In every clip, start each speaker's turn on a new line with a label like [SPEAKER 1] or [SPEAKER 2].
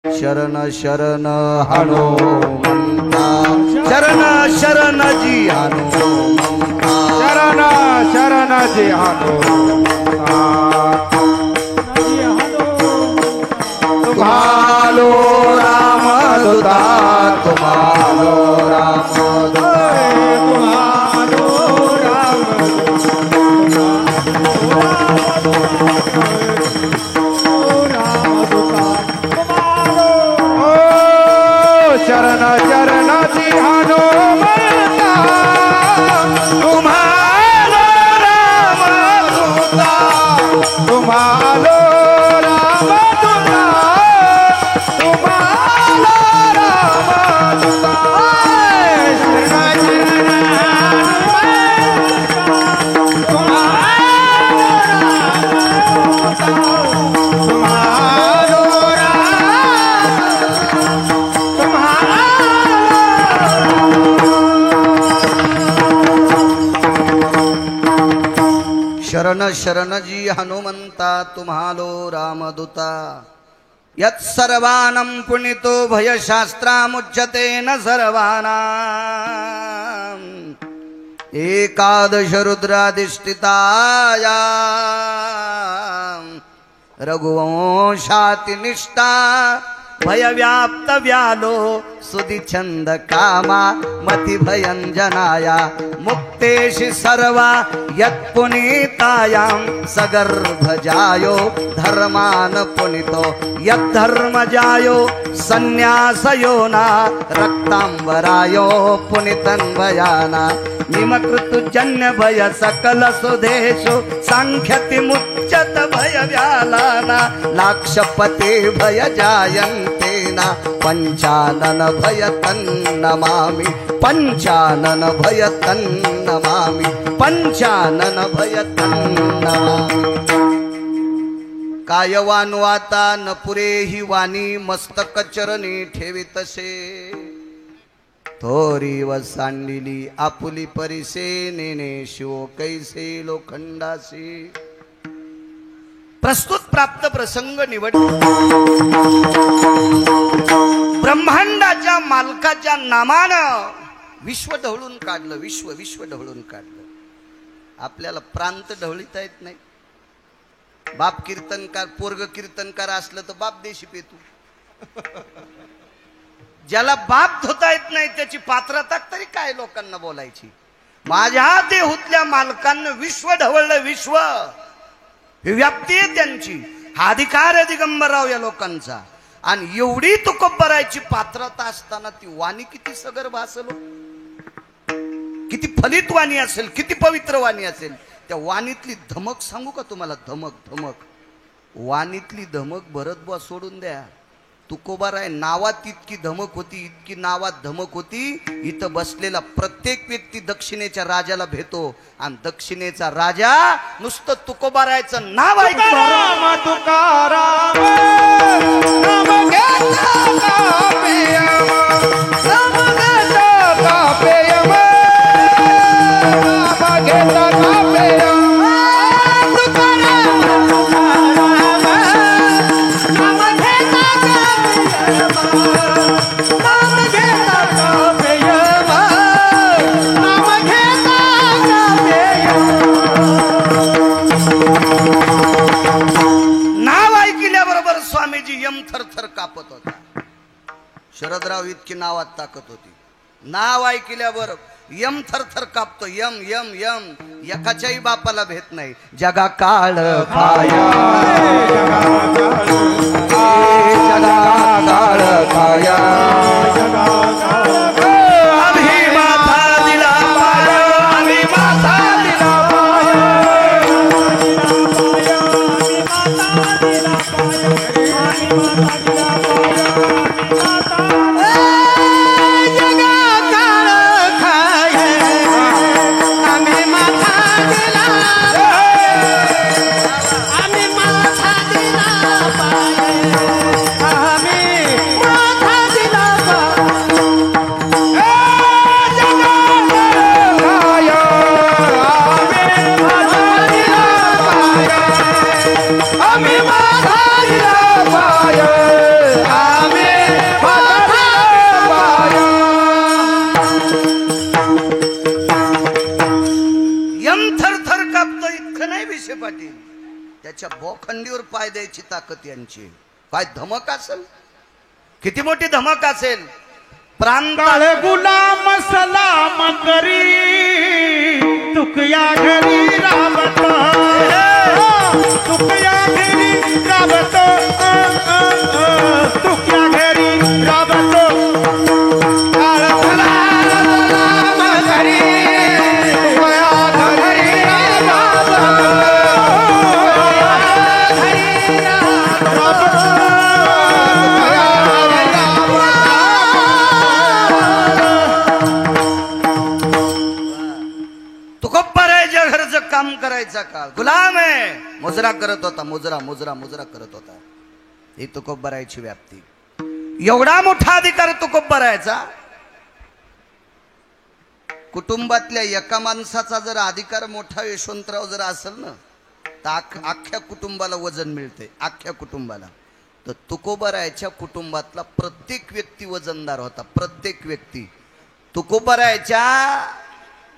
[SPEAKER 1] शरण शरण हनुमंता शरण शरण जी हनुमंता
[SPEAKER 2] शरण शरण जी हनुमंता
[SPEAKER 1] तुम्हालो राम दूता तुम्हालो राम दूता
[SPEAKER 2] शरण शरण जी हनुमंता
[SPEAKER 1] तुम्हालो राम दूता
[SPEAKER 2] तुम्हारो राम दूता तुम्हारो राम दूता शरण शरण
[SPEAKER 1] शरण शरण जी हनुमंता तुम्हालो रामदूता यत् सर्वानं पुनितो भयशास्त्रामुच्यते न सर्वानाम् एकादश रुद्राधिष्ठितायां रघुवंशातिनिष्ठा भयव्याप्त व्यालो सुदिछंद कामा मति भयंजनाया मुक्तेशि सर्वा यत्पुनीतायां सगर्भजायो धर्मान पुनितो यद्धर्मजायो संन्यासयोना रक्तांबरायो पुनितन्वयाना निमकृतजन्य भय सकल सुदेशु सांख्यति मुच्यत भय व्यालाना लाक्षपते भय जायन्तेना पंचानन भय तन्नमामि पंचानन भय तन्नमामि पंचानन भय तन्नमामि कायवान वाता न पुरे ही वाणी मस्तक चरणी ठेवितसे थोरी वसांडिली आपुली परिसे नेने शिव कैसे लोखंडासी प्रस्तुत प्राप्त प्रसंग निवड ब्रह्मांडाच्या मालकाच्या नामानं विश्व ढवळून काढलं विश्व ढवळून काढलं आपल्याला प्रांत ढवळीता येत नाही बाप कीर्तनकार पोरग कीर्तनकार असलं तर बाप देशी पेतू ज्याला बाप धुता येत नाही त्याची पात्रता तरी काय लोकांना बोलायची माझ्या देहूतल्या मालकांना विश्व ढवळलं विश्व व्याप्ती आहे त्यांची हा अधिकार आहे दिगंबरराव या लोकांचा आणि एवढी तुकोबरायची पात्रता असताना ती वाणी किती सगर्भ असेल किती फलित वाणी असेल किती पवित्र वाणी असेल त्या वाणीतली धमक सांगू का तुम्हाला धमक धमक वाणीतली धमक भरत बुवा सोडून द्या तुकोबाराय नावात इतकी धमक होती इतकी नावात धमक होती इथं बसलेला प्रत्येक व्यक्ती दक्षिणेच्या राजाला भेटतो आणि दक्षिणेचा राजा नुसतं तुकोबारायचं नाव ऐकतो
[SPEAKER 2] तुकाराम नाम घेता का प्रेम नाम घेता का प्रेम नाम घेता का प्रेम
[SPEAKER 1] थरथर कापत होता शरदराव इतकी नावात ताकद होती नाव ऐकल्यावर यम थरथर कापतो यम यम यम एकाच्याही बापाला भेट नाही जगा काळ काया जगा काळ काया आम्ही माथा दिला पाया आम्ही माथा दिला लोखंडीवर पाय द्यायची ताकद यांची. काय धमक असेल, किती मोठी धमक असेल. प्रांत
[SPEAKER 2] काळे गुलाम सलाम करी तुकया घरी राबतो, तुकया घरी राबतो, तुकया घरी राबतो. काळे गुलाम घरी तुकया घरी राबतो,
[SPEAKER 1] तुकोबारायच्या घरचं काम करायचा काळ. गुलाम आहे, मुजरा करत होता, मुजरा मुजरा मुजरा करत होता. ही तुकोबारायची व्याप्ती. एवढा मोठा अधिकार तुकोबारायचा. कुटुंबातल्या एका माणसाचा जर अधिकार मोठा यशवंतराव जर असेल ना, तर अख्ख्या कुटुंबाला वजन मिळते, अख्ख्या कुटुंबाला. तर तुकोबारायच्या कुटुंबातला प्रत्येक व्यक्ती वजनदार होता, प्रत्येक व्यक्ती. तुकोबारायच्या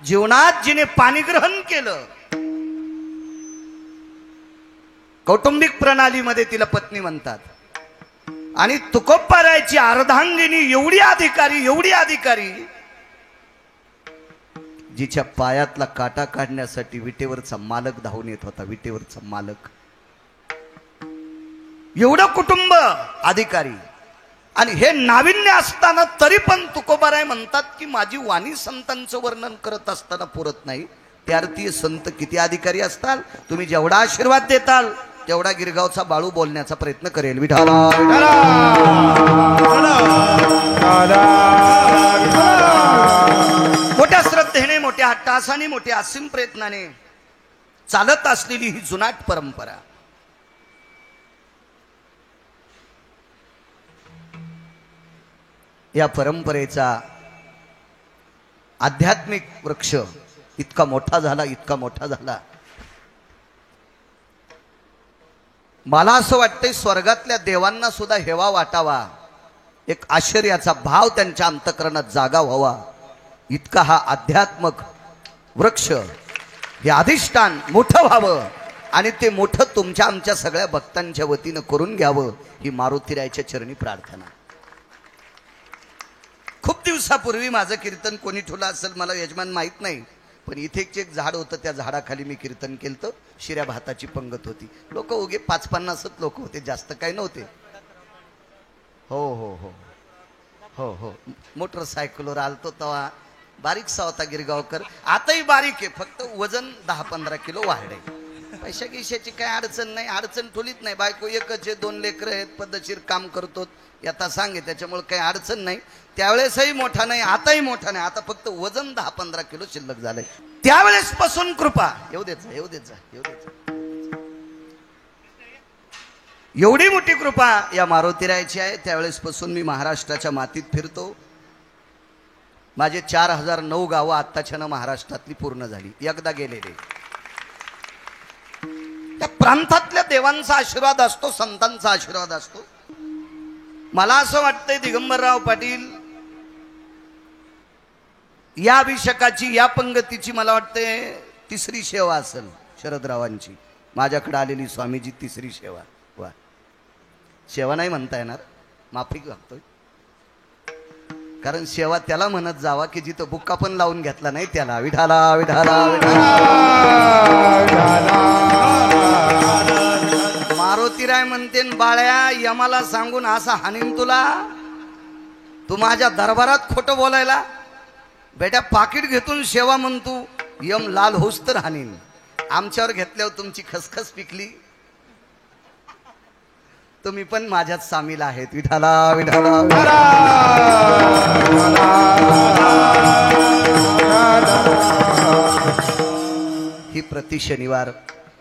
[SPEAKER 1] जीवनात जिने पाणीग्रहण केलं, कौटुंबिक प्रणालीमध्ये तिला पत्नी म्हणतात. आणि तुकोबारायची अर्धांगिनी एवढी अधिकारी, एवढी अधिकारी, जिच्या पायातला काटा काढण्यासाठी विटेवरचा मालक धावून येत होता, विटेवरचा मालक. एवढं कुटुंब अधिकारी. आणि हे नाविन्य असताना तरी पण तुकोबाराय म्हणतात की माझी वाणी संतांचं वर्णन करत असताना पुरत नाही. त्यार्थी संत किती अधिकारी असताल. तुम्ही जेवढा आशीर्वाद देताल तेवढा गिरगावचा बाळू बोलण्याचा प्रयत्न करेल. विठाला मोठ्या श्रद्धेने, मोठ्या हट्टासाने, मोठ्या असीम प्रयत्नाने चालत असलेली ही जुनाट परंपरा. या परंपरेचा आध्यात्मिक वृक्ष इतका मोठा झाला, इतका मोठा झाला. मला असं वाटतंय स्वर्गातल्या देवांना सुद्धा हेवा वाटावा, एक आश्चर्याचा भाव त्यांच्या अंतःकरणात जागा व्हावा, इतका हा आध्यात्मक वृक्ष, हे अधिष्ठान मोठं व्हावं. आणि ते मोठं तुमच्या आमच्या सगळ्या भक्तांच्या वतीनं करून घ्यावं, ही मारुतीरायच्या चरणी प्रार्थना. खूप दिवसापूर्वी माझं कीर्तन कोणी ठेवलं असेल मला यजमान माहीत नाही, पण इथे एक झाड होतं, त्या झाडाखाली मी कीर्तन केलं. शिऱ्या भाताची पंगत होती. लोक उगे 5-50 लोक होते, जास्त काही नव्हते. हो हो हो हो हो मोटरसायकलवर आलतो तेव्हा बारीकसा होता गिरगावकर. आताही बारीक आहे, फक्त वजन 10-15 किलो वाढ आहे. पैशा गिशाची काही अडचण नाही, अडचण ठोलीत नाही. बायको एकच आहे, 2 लेकरं आहेत, पद्धतशीर काम करतो, आता सांगे, त्याच्यामुळे काही अडचण नाही. त्यावेळेसही मोठा नाही, आताही मोठा नाही. आता फक्त वजन 10-15 किलो शिल्लक झालंय. त्यावेळेस पासून कृपा येऊ देत जा, येऊ देत जा, येऊ देत जा. एवढी मोठी कृपा या मारुतीरायची आहे. त्यावेळेस पासून मी महाराष्ट्राच्या मातीत फिरतो. माझे 4009 गावं आत्ताच्या महाराष्ट्रातली पूर्ण झाली, एकदा गेलेले. त्या प्रांतातल्या देवांचा आशीर्वाद असतो, संतांचा आशीर्वाद असतो. मला असं वाटतंय दिगंबरराव पाटील या अभिषेकाची, या पंगतीची मला वाटतंय 3री सेवा असेल शरदरावांची. माझ्याकडे आलेली स्वामीजी 3री सेवा. वा, सेवा नाही म्हणता येणार, माफी लागतोय. कारण सेवा त्याला म्हणत जावा की जिथं बुक्का पण लावून घेतला नाही त्याला. विठाला विठाला मारुतीराय म्हणते, बाळ्या यमाला सांगून असा हानीन तुला, तू माझ्या दरबारात खोटं बोलायला. बेटा पाकिट घेतून सेवा म्हणतो, यम लाल होस तर हानीन. आमच्यावर घेतल्यावर तुमची खसखस पिकली, तुम्ही पण माझ्यात सामील आहेत. विठाला विठाला ही प्रति शनिवार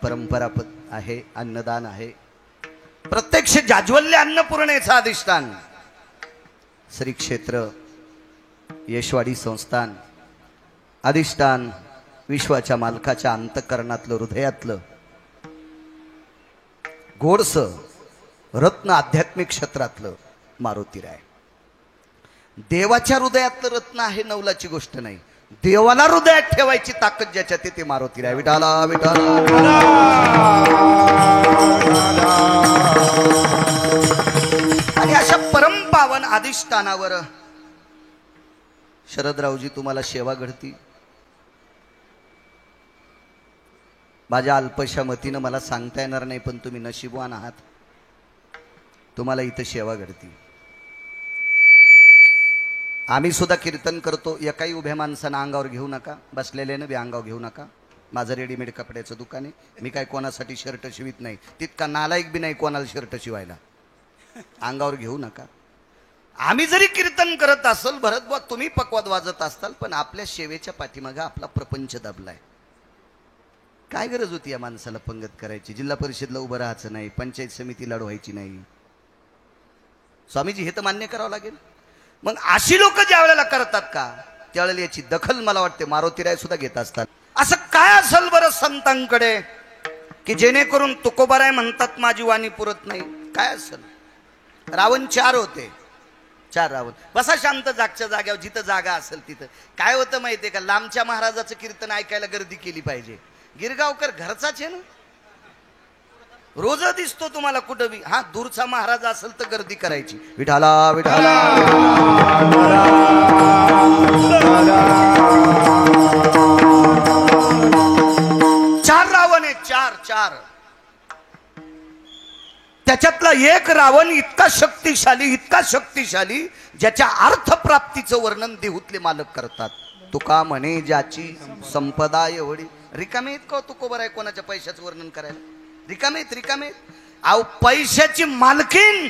[SPEAKER 1] परंपरा आहे, अन्नदान आहे. प्रत्यक्ष जाज्वल्य अन्नपूर्णेचा अधिष्ठान श्री क्षेत्र यशवाडी संस्थान, अधिष्ठान विश्वाच्या मालकाच्या अंतःकरणातलं, हृदयातलं गोडस रत्न, आध्यात्मिक क्षेत्रातलं मारुतीराय. देवाच्या हृदयातलं रत्न आहे, नवलाची गोष्ट नाही. देवाला हृदयात ठेवायची ताकद ज्याच्यात ते मारुती राय. विठाला विठाला. आणि अशा परमपावन अधिष्ठानावर शरदरावजी तुम्हाला सेवा घडती. माझ्या अल्पशा मतीनं मला सांगता येणार नाही, पण तुम्ही नशीबवान आहात, तुम्हाला इथं सेवा घडती. आम्ही सुद्धा कीर्तन करतो. एकाही उभ्या माणसानं अंगावर घेऊ नका, बसलेल्यानं बी अंगावर घेऊ नका. माझं रेडीमेड कपड्याचं दुकान आहे. मी काय कोणासाठी शर्ट शिवित नाही, तितका नालायक बी नाही कोणाला शर्ट शिवायला. अंगावर घेऊ नका. आम्ही जरी कीर्तन करत असल, भरत बुवा तुम्ही पकवाद वाजत असताल, पण आपल्या सेवेच्या पाठीमागं आपला प्रपंच दबलाय. काय गरज होती या माणसाला पंगत करायची? जिल्हा परिषदला उभं राहायचं नाही, पंचायत समिती लढवायची नाही. स्वामीजी हे तर मान्य करावं लागेल. मग अशी लोक ज्या वेळेला करतात का, त्यावेळेला याची दखल मला वाटते मारुतीराय सुद्धा घेत असतात. असं काय असेल बरं संतांकडे की जेणेकरून तुकोबाराय म्हणतात माझी वाणी पुरत नाही? काय असेल? रावण 4 होते, 4 रावण. बसा शांत जागच्या जाग्यावर, जिथं जागा असेल तिथं. काय होतं माहितीये का, लांबच्या महाराजाचं कीर्तन ऐकायला गर्दी केली पाहिजे. गिरगावकर घरचाच आहे ना, रोज दिसतो तुम्हाला कुठं बी. हा, दूरचा महाराज असेल तर गर्दी करायची. विठाला विठाला. 4 रावण आहे, 4. त्याच्यातला एक रावण इतका शक्तिशाली ज्याच्या अर्थप्राप्तीचं वर्णन देहूतले मालक करतात. तुका म्हणे ज्याची संपदा एवढी. रिकामे का तुकोबाराय कोणाच्या पैशाचं वर्णन करायला? रिकामेत. अहो, पैशाची मालकीन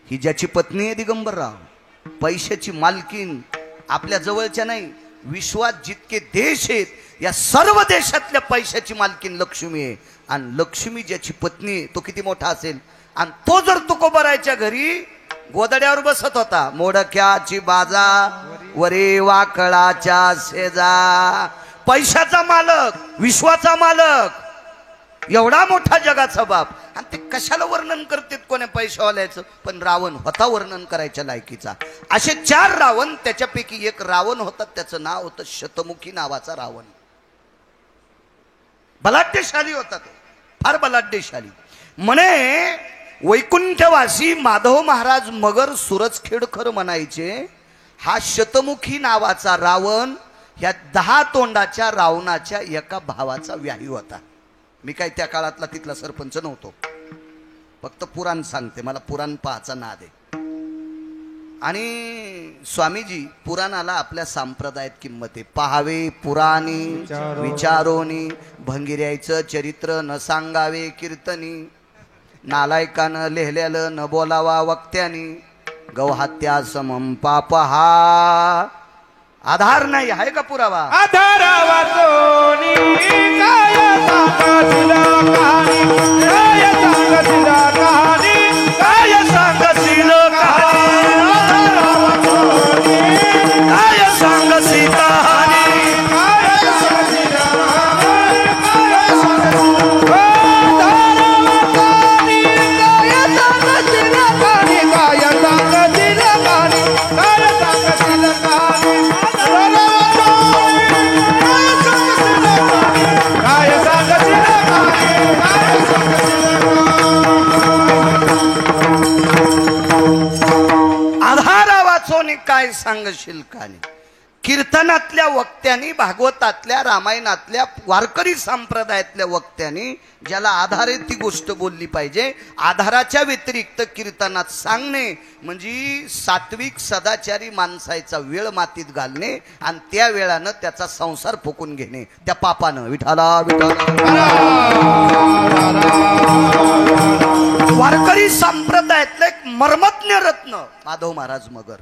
[SPEAKER 1] ही ज्याची पत्नी आहे दिगंबरराव, पैशाची मालकीन आपल्या जवळच्या नाही, विश्वात जितके देश आहेत या सर्व देशातल्या पैशाची मालकीन लक्ष्मी आहे. आणि लक्ष्मी ज्याची पत्नी आहे तो किती मोठा असेल. आणि तो जर तुकोबारायच्या घरी गोदड्यावर बसत होता, मोडक्याची बाजा वरे वाकळाच्या शेजा, पैशाचा मालक, विश्वाचा मालक, एवढा मोठा जगाचा बाप. आणि ते कशाला वर्णन करतात कोण्या पैशावाल्याचं? पण रावण होता वर्णन करायच्या लायकीचा. असे 4 रावण, त्याच्यापैकी एक रावण होता, त्याचं नाव होतं शतमुखी नावाचा रावण. बलाढ्यशाली होता तो, फार बलाढ्यशाली. म्हणे वैकुंठवासी माधव महाराज मगर सुरजखेडकर म्हणायचे, हा शतमुखी नावाचा रावण ह्या 10 तोंडाच्या रावणाच्या एका भावाचा व्याही होता. मी काय त्या काळातला तिथला सरपंच नव्हतो, फक्त पुराण सांगते, मला पुराण पाहायचा नाद आहे. आणि स्वामीजी पुराणाला आपल्या संप्रदायात किंमत आहे. पहावे पुराणी विचारोनी, भंगिऱ्याचं चरित्र न सांगावे कीर्तनी, नालायकानं लिहिलेलं न बोलावा वक्त्यानी, गौहत्या समम पाप हा. आधार नाही आहे का पुरावा?
[SPEAKER 2] आधारावा सोनी काय सांगशील कहाणी, काय सांगशील कहाणी,
[SPEAKER 1] काय सांगशील कहाणी,
[SPEAKER 2] आधारावा सोनी
[SPEAKER 1] काय सांगशील कहाणी,
[SPEAKER 2] काय सांगशील कहाणी, काय सांगशील आधारावा सोनी काय सांगशील कहाणी, काय सांगशील कहाणी, काय सांगशील कहाणी,
[SPEAKER 1] आधारा वाचोनी काय सांगशील कहाणी. कीर्तनातल्या वक्त्यांनी, भागवतातल्या, रामायणातल्या, वारकरी संप्रदायातल्या वक्त्यांनी ज्याला आधार आहे ती गोष्ट बोलली पाहिजे. आधाराच्या व्यतिरिक्त कीर्तनात सांगणे म्हणजे सात्विक सदाचारी माणसाचा वेळ मातीत घालणे आणि त्या वेळानं त्याचा संसार फुकून घेणे, त्या पापानं. विठाला विठाला. वारकरी संप्रदायातले एक मर्मज्ञ रत्न माधव महाराज मगर,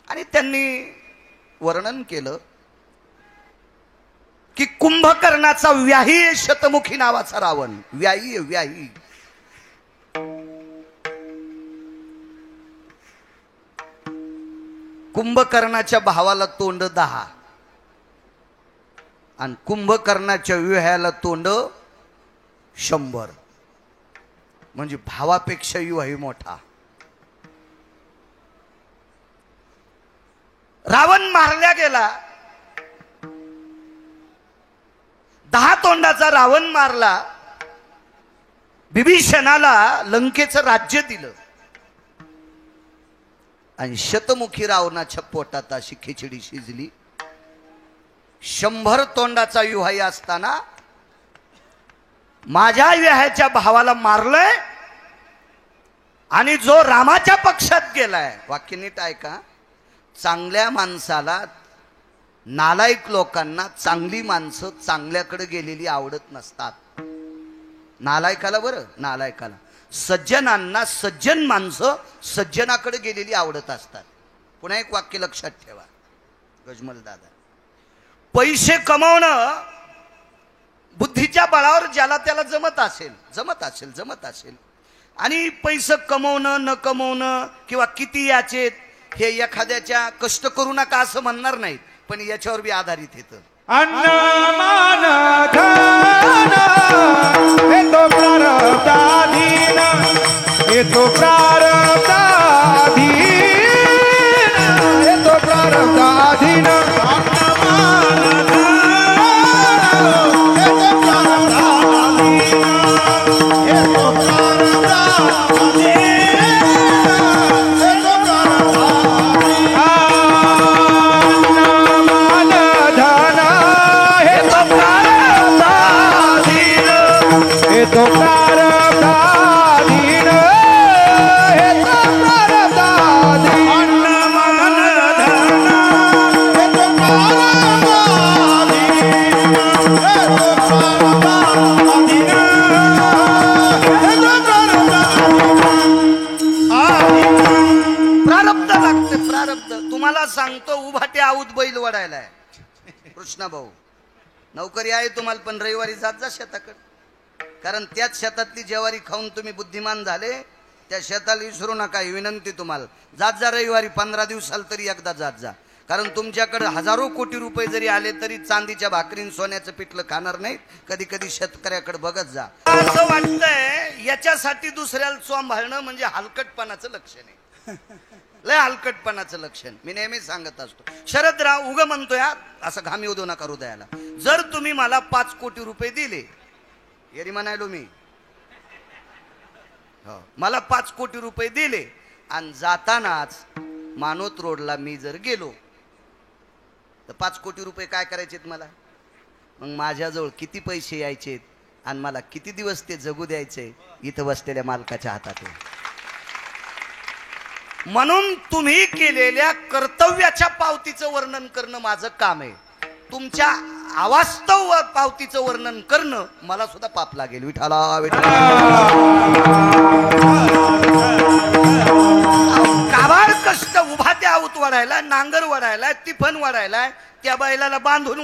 [SPEAKER 1] आणि त्यांनी वर्णन केलं की कुंभकर्णाचा व्याही शतमुखी नावाचा रावण. व्याही कुंभकर्णाच्या भावाला तोंड 10 आणि कुंभकर्णाच्या विवाहाला तोंड 100, म्हणजे भावापेक्षा विवाही मोठा. रावण मारल्या गेला, 10 तोंडाचा रावण मारला, विभीषणाला लंकेचं राज्य दिलं आणि शतमुखी रावणाच्या पोटात अशी खिचडी शिजली. 100 तोंडाचा युहाई असताना माझ्या विहाच्या भावाला मारलंय आणि जो रामाच्या पक्षात गेलाय. वाक्य नीट ऐका. चांगल्या माणसाला, नालायक लोकांना चांगली माणसं चांगल्याकडे गेलेली आवडत नसतात. नालायकाला, बरं नालायकाला. सज्जनांना सज्जन माणसं सज्जनाकडे गेलेली आवडत असतात. पुन्हा एक वाक्य लक्षात ठेवा गजमल दादा. पैसे कमवणं बुद्धीच्या बळावर ज्याला त्याला जमत असेल आणि पैसे कमवणं न कमवणं किंवा किती याचे हे एखाद्याच्या कष्ट करू नका असं म्हणणार नाही, पण याच्यावर बी आधारित येतं.
[SPEAKER 2] अन्न मान धन हे तो प्रारब्धाधीन, हे तो प्रारब्धाधीन, हे तो प्रारब्धाधीन. तो प्रारब्धाधीन, हे तो प्रारब्धाधीन. अन्न मन धन हे तो प्रारब्धाधीन, हे तो प्रारब्धाधीन, हे तो प्रारब्धाधीन.
[SPEAKER 1] प्रारब्ध लागते, प्रारब्ध. तुम्हाला सांगतो, उभाटे आऊत बैल वडायलाय कृष्णा भाऊ. नोकरी आहे तुम्हाला, पण रविवारी जात जा शेताकडे, कारण त्याच शेतातली ज्वारी खाऊन तुम्ही बुद्धिमान झाले. त्या शेताला विसरू नका, ही विनंती तुम्हाला. जात जा रविवारी, 15 दिवसाला तरी एकदा जात जा, कारण तुमच्याकडे हजारो कोटी रुपये जरी आले तरी चांदीच्या भाकरीन सोन्याचं पिठलं खाणार नाहीत. कधी कधी शेतकऱ्याकडे बघत जा. असं वाटतंय याच्यासाठी दुसऱ्याला चोंभाळणं म्हणजे हलकटपणाचं लक्षण आहे. लय हलकटपणाचं लक्षण. मी नेहमी सांगत असतो, शरदराव उग म्हणतोय असं घाम येऊ देऊ नका हृदयाला. जर तुम्ही मला 5 कोटी रुपये दिले, येरी म्हणायलो मी, हो, मला 5 कोटी रुपये दिले आणि जातानाच मानोत रोडला मी जर गेलो तर 5 कोटी रुपये काय करायचेत मला? मग माझ्याजवळ किती पैसे यायचेत आणि मला किती दिवस ते जगू द्यायचे इथं बसलेल्या मालकाच्या हातात आहे. म्हणून तुम्ही केलेल्या कर्तव्याच्या पावतीचं वर्णन करणं माझं काम आहे. तुमच्या अवास्तव पावतीचं वर्णन करणं मला सुद्धा पाप लागेल. विठाला विठाला. काबाड कष्ट उभा त्या आऊत वाढायला, नांगर वाढायला, तिफन वाढायला, त्या बैलाला बांधून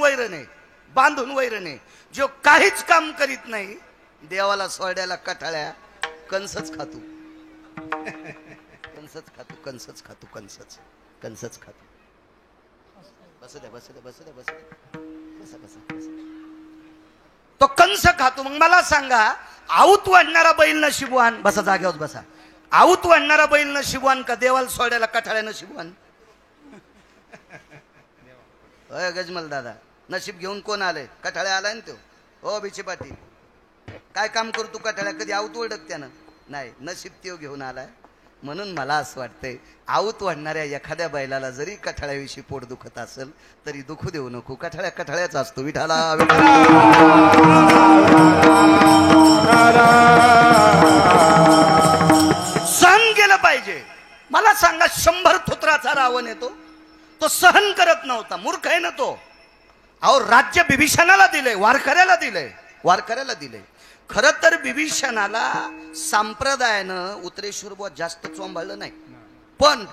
[SPEAKER 1] वैरणे जो काहीच काम करीत नाही, देवाला सोड्याला कठाळ्या कंसच खातो. कंसच खातो. बस द्या. तो कंस खातो. मग मला सांगा, आऊत वाढणारा बैल नशिबवान, बसा जाग्यावर बसा. आऊत वाढणारा बैल नशिबवान का देवाला सोड्याला कठाळ्या नशिबवान? होय गजमल दादा, नशीब घेऊन कोण आलंय? कठाळ्या आलाय ना तो. हो बिचे पाटील, काय काम करतो कठाळ्या? कधी आऊत वडक त्यानं नाही, नशीब त्यो घेऊन आलाय. म्हणून मला असं वाटतंय, आऊत वाढणाऱ्या एखाद्या बैलाला जरी कठाळ्याविषयी पोट दुखत असेल तरी दुखू देऊ नको. कठाळ्याच असतो. विठाला सहन केलं पाहिजे. मला सांगा, 100 थोत्राचा रावण येतो, तो सहन करत नव्हता. मूर्ख आहे ना तो. अहो, राज्य विभीषणाला दिलंय, वारकऱ्याला दिलंय. खर तर विभीषणाला संप्रदायानं उत्तरेश्वर बुवा जास्त चोंभाळलं नाही. पण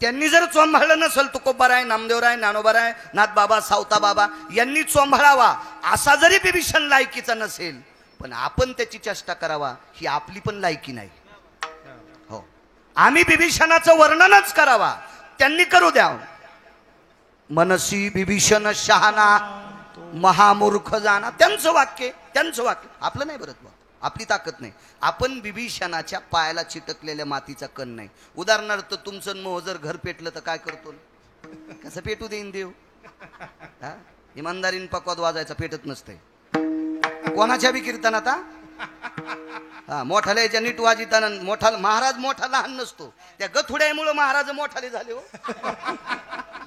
[SPEAKER 1] त्यांनी जर चोंभाळलं नसेल, तुकोबाराय, नामदेवराय, ज्ञानोबाराय, नाथबाबा, सावता बाबा यांनी चोंभाळावा असा जरी विभीषण लायकीचा नसेल, पण आपण त्याची चेष्टा करावा ही आपली पण लायकी नाही. हो, आम्ही विभीषणाचं वर्णनच करावा, त्यांनी करू द्या. मनसी विभीषण शहाणा महामूर्ख जाना, त्यांचं वाक्य आपलं नाही. बरं आपली ताकद नाही. आपण बिभीषणाच्या पायाला चिटकलेल्या मातीचा कण नाही. उदाहरणार्थ तुमचं मोह जर घर पेटलं तर काय करतो? कसं पेटू देईन देव? हा, इमानदारीन पकवाद वाजायचा पेटत नसतंय. कोणाच्या बी कीर्तनात हा मोठाल्या याच्या नीट वाजिताना मोठा महाराज मोठा लहान नसतो. त्या गथुड्यामुळे महाराज मोठाले झाले हो.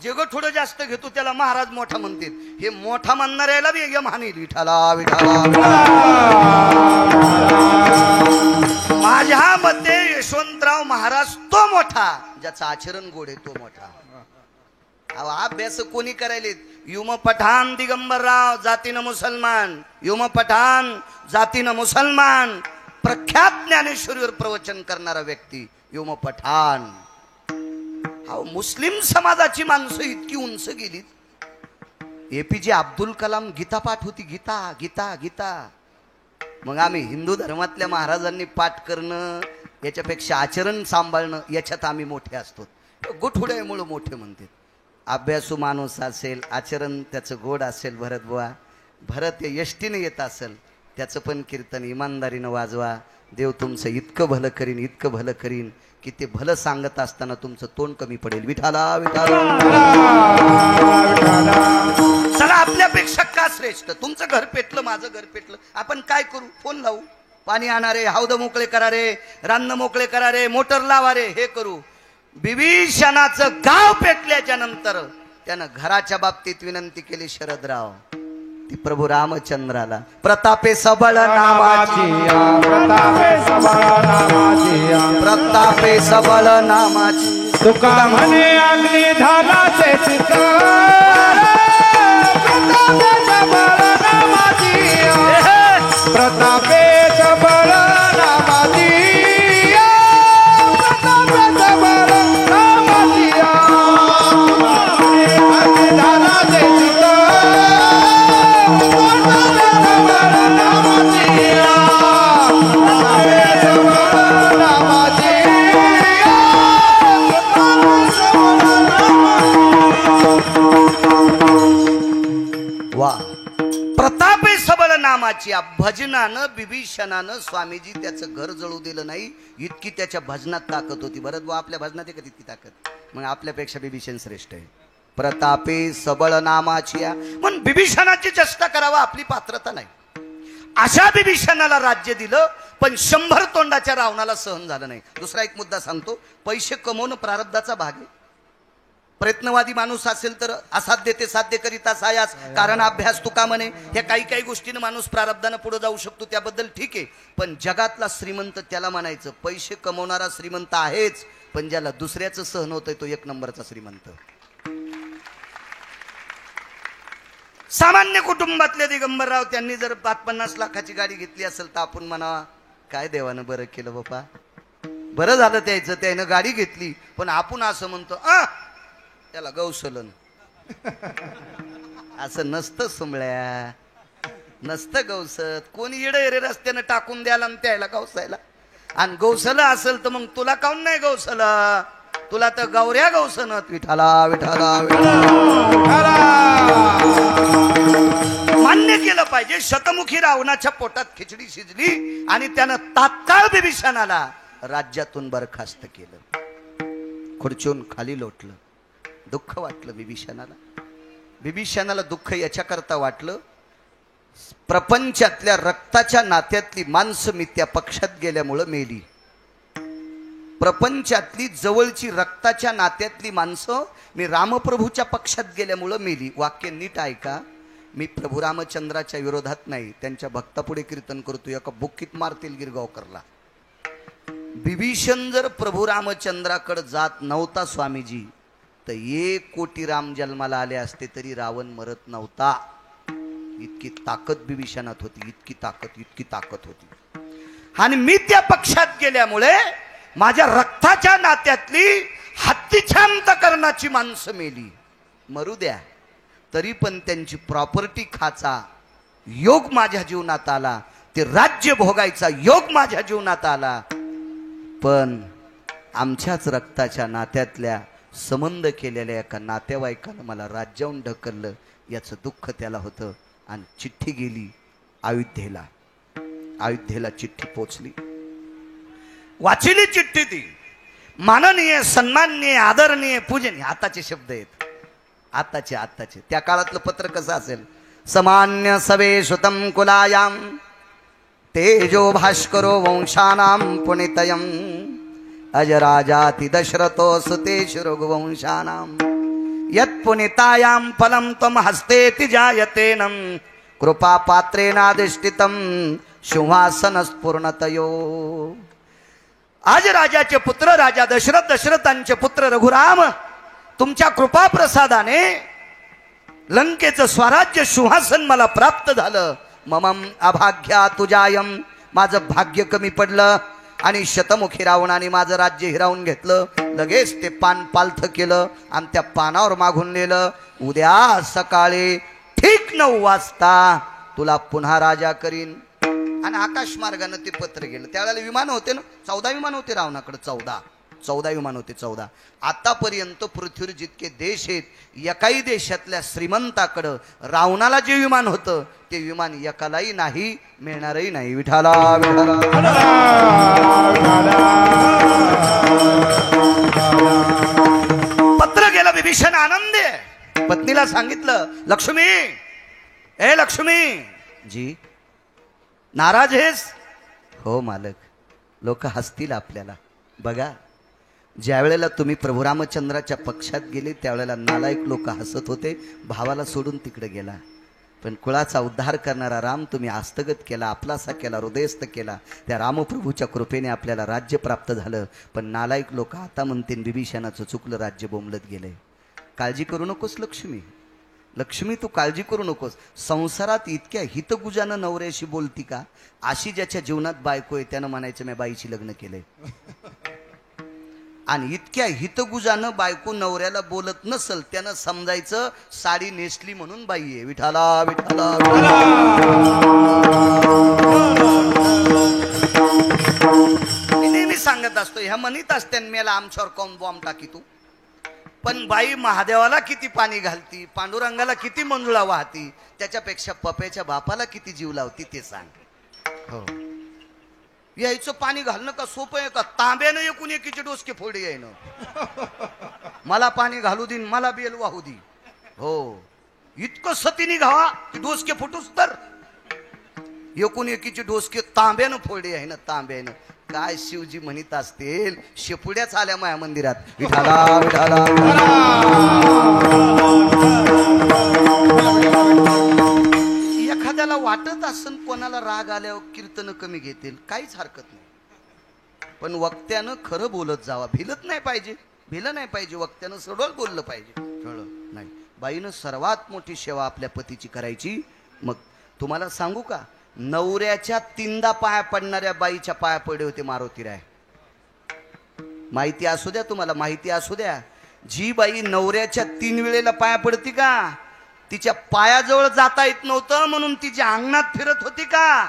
[SPEAKER 1] जे गठुडं जास्त घेतो त्याला महाराज मोठा म्हणते. हे मोठा म्हणणाऱ्याला बी एकदम हानी. विठाला विठाला. माझ्या मते यशवंतराव महाराज तो मोठा ज्याचं आचरण गोड आहे, तो मोठा. अभ्यास कोणी करायले? युम पठाण दिगंबरराव, जातीनं मुसलमान. युम पठाण, जातीनं मुसलमान, प्रख्यात ज्ञानेश्वरीवर प्रवचन करणारा व्यक्ती युम पठाण. मुस्लिम समाजाची माणसं इतकी उंच गेली. एपीजे अब्दुल कलाम गीता पाठ होती. गीता गीता गीता. मग आम्ही हिंदू धर्मातल्या महाराजांनी पाठ करणं याच्यापेक्षा आचरण सांभाळणं याच्यात आम्ही मोठे असतो. गोठुड्यामुळं मोठे म्हणते. अभ्यासू माणूस असेल, आचरण त्याचं गोड असेल, भरत बुवा, भरत या यष्टीने येत असेल, त्याचं पण कीर्तन इमानदारीनं वाजवा. देव तुमचं इतकं भलं करीन, इतकं भलं करीन की ते भलं सांगत असताना तुमचं तोंड कमी पडेल. विठाला विठाला. चला, आपल्यापेक्षा का श्रेष्ठ? तुमचं घर पेटलं, माझं घर पेटलं, आपण काय करू? फोन लावू, पाणी आणा रे, हौद मोकळे करा रे, रान्न मोकळे करा रे, मोटर लावा रे, हे करू. बिभीषणाचं गाव पेटल्याच्या नंतर त्यानं घराच्या बाबतीत विनंती केली शरदराव, ती प्रभू रामचंद्राला. प्रतापे सबळ नामाची,
[SPEAKER 2] प्रतापे सबळ नामाची,
[SPEAKER 1] प्रतापे सबळ नामाची,
[SPEAKER 2] तुका म्हणे अग्नी धालाचे चित. प्रतापे सबळ नामाची, प्रतापे सबळ नामाची, प्रतापे सबळ नामाची, अग्नी धालाचे चित.
[SPEAKER 1] वा, प्रतापे सबळ नामाची. भजनानं बिभीषणानं स्वामीजी त्याचं घर जळू दिलं नाही, इतकी त्याच्या भजनात ताकद होती. भरत भाऊ, आपल्या भजनात आहे का तितकी ताकद? मग आपल्यापेक्षा बिभीषण श्रेष्ठ आहे. प्रतापे सबळ नामाची. पण बिभीषणाची चेष्टा करावा आपली पात्रता नाही. अशा बिभीषणाला राज्य दिलं, पण 100 तोंडाच्या रावणाला सहन झालं नाही. दुसरा एक मुद्दा सांगतो. पैसे कमवणं प्रारब्धाचा भाग आहे. प्रयत्नवादी माणूस असेल तर असाध्य ते साध्य करीता सायास कारण अभ्यास तुका म्हणे. ह्या काही काही गोष्टीनं माणूस प्रारब्धानं पुढे जाऊ शकतो, त्याबद्दल ठीक आहे. पण जगातला श्रीमंत त्याला म्हणायचं. पैसे कमवणारा श्रीमंत आहेच, पण ज्याला दुसऱ्याचं सहन होतंय तो 1 नंबरचा श्रीमंत. सामान्य कुटुंबातले दिगंबरराव, त्यांनी जर 50 लाखाची गाडी घेतली असेल तर आपण म्हणावा, काय देवानं बरं केलं बापा, बरं झालं त्याचं, त्यानं गाडी घेतली. पण आपण असं म्हणतो, त्याला गौसलन. असं नसतं सुमळ्या, नसतं गौसत. कोणी येडे रे रस्त्यानं टाकून द्यायला आणि त्याला गौसायला. आणि गौसला असेल तर मग तुला काऊन नाही गौसला? तुला तर गौऱ्या गौसनत. विठाला विठाला विठाला. मान्य केलं पाहिजे, शतमुखी रावणाच्या पोटात खिचडी शिजली आणि त्यानं तात्काळ बिभीषणाला राज्यातून बरखास्त केलं, खुर्चीहून खाली लोटलं. दुःख वाटलं बिभीषणाला. बिभीषणाला दुःख याच्याकरता वाटलं, प्रपंचातल्या रक्ताच्या नात्यातली माणसं मी त्या पक्षात गेल्यामुळं मेली. प्रपंचातली जवळची रक्ताच्या नात्यातली माणसं मी रामप्रभूच्या पक्षात गेल्यामुळं मेली. वाक्य नीट ऐका. मी प्रभू रामचंद्राच्या विरोधात नाही, त्यांच्या भक्तापुढे कीर्तन करतो. एका बुक्कीत मारतील गिरगावकरला. बिभीषण जर प्रभू रामचंद्राकडे जात नव्हता स्वामीजी, तर 1 कोटी राम जन्माला आले असते तरी रावण मरत नव्हता. इतकी ताकद बिभीषणात होती, इतकी ताकद होती. आणि मी त्या पक्षात गेल्यामुळे माझ्या रक्ताच्या नात्यातली हत्तीच्या अंतकरणाची माणसं मेली. मरू द्या, तरी पण त्यांची प्रॉपर्टी खाचा योग माझ्या जीवनात आला, ते राज्य भोगायचा योग माझ्या जीवनात आला. पण आमच्याच रक्ताच्या नात्यातल्या संबंध केलेल्या एका नातेवाईकानं मला राज्याहून ढकललं, याचं दुःख त्याला होतं. आणि चिठ्ठी गेली अयोध्येला. अयोध्येला चिठ्ठी पोचली. वाचिली चिठ्ठी ती. माननीय, सन्माननीय, आदरणीय, पूजनीय आताचे शब्द आहेत. आताचे त्या काळातलं पत्र कसं असेल? समान्य सवे सुतम कुलायाम तेजो भास्करो वंशानाम पुनितयम अजराजाति दशरथो सुतेश रघुवंशानाम यत् पुनितायाम फलम तम हस्तेति जायतेनम कृपा पात्रेनाधिष्ठितम सिंहासन स्फुर्णतयो. आज राजाचे पुत्र राजा दशरथ, दशरथांचे पुत्र रघुराम, तुमच्या कृपा प्रसादाने लंकेचं स्वराज्य सिंहासन मला प्राप्त झालं. ममम अभाग्या तुजायम, माझं भाग्य कमी पडलं आणि शतमुखी रावणाने माझं राज्य हिरावून घेतलं. लगेच ते पान पालथ केलं आणि त्या पानावर मागून नेलं. उद्या सकाळी ठीक 9 वाजता तुला पुन्हा राजा करीन. आणि आकाश मार्गाने ते पत्र गेलं. त्यावेळेला विमान होते ना, 14 विमान होते रावणाकडे. 14 विमान होते. 14. आतापर्यंत पृथ्वीवर जितके देश आहेत, एकाही देशातल्या श्रीमंताकडं रावणाला जे विमान होतं ते विमान एकालाही नाही, मिळणारही नाही. विठाला विठाला. पत्र गेलं. विभीषण आनंदी आहे. पत्नीला सांगितलं, लक्ष्मी, ए लक्ष्मी जी, नाराज आहेस? हो मालक, लोक हसतील आपल्याला. बघा, ज्या वेळेला तुम्ही प्रभू रामचंद्राच्या पक्षात गेले त्यावेळेला नालायक लोक हसत होते. भावाला सोडून तिकडे गेला, पण कुळाचा उद्धार करणारा राम तुम्ही हस्तगत केला, आपलासा केला, हृदयस्थ केला. त्या रामप्रभूच्या कृपेने आपल्याला राज्य प्राप्त झालं. पण नालायक लोक आता म्हणतील विभीषणाचं चुकलं, राज्य बोंबलत गेलंय. काळजी करू नकोस लक्ष्मी. लक्ष्मी, तू काळजी करू नकोस. संसारात इतक्या हितगुजानं नवऱ्याशी बोलती का? अशी ज्याच्या जीवनात बायको आहे त्यानं म्हणायचं मी बाईशी लग्न केलंय. आणि इतक्या हितगुजानं बायको नवऱ्याला बोलत नसल त्यानं समजायचं साडी नेसली म्हणून बाई आहे. विठाला विठाला. मी नेहमी सांगत असतो, ह्या म्हणत असते मेला आमच्यावर कोण बॉम्ब टाकी तू. पण बाई महादेवाला किती पाणी घालती, पांडुरंगाला किती मंजुळा वाहती, त्याच्यापेक्षा पप्याच्या बापाला किती जीव लावती ते सांग. हो, यायचं पाणी घालणं का सोपं आहे का? तांब्यानं एकूण एकीचे डोसके फोडी येणं. मला पाणी घालू देईन, मला बेल वाहू दे. हो, इतकं सतीने घावा की डोसके फुटूस तर एकूण एकीचे डोसके तांब्यानं फोडी आहे ना, तांब्यानं. काय शिवजी म्हणत असतील, शेपुड्याच आल्या माया मंदिरात. विठाला विठाला. एखाद्याला वाटत असन कोणाला राग आल्यावर कीर्तन कमी घेतील, काहीच हरकत नाही. पण वक्त्यानं खरं बोलत जावा. भिलत नाही पाहिजे, भिलं नाही पाहिजे. वक्त्यानं सडोल बोललं पाहिजे. कळलं नाही. बाईनं सर्वात मोठी सेवा आपल्या पतीची करायची. मग तुम्हाला सांगू का, नवऱ्याच्या 3दा पाया पडणाऱ्या बाईच्या पाया पडे होते मारुतीराय. माहिती असू द्या तुम्हाला, माहिती असू द्या. जी बाई नवऱ्याच्या 3 वेळेला पाया पडती का, तिच्या पायाजवळ जाता येत नव्हतं म्हणून तिच्या अंगणात फिरत होती का,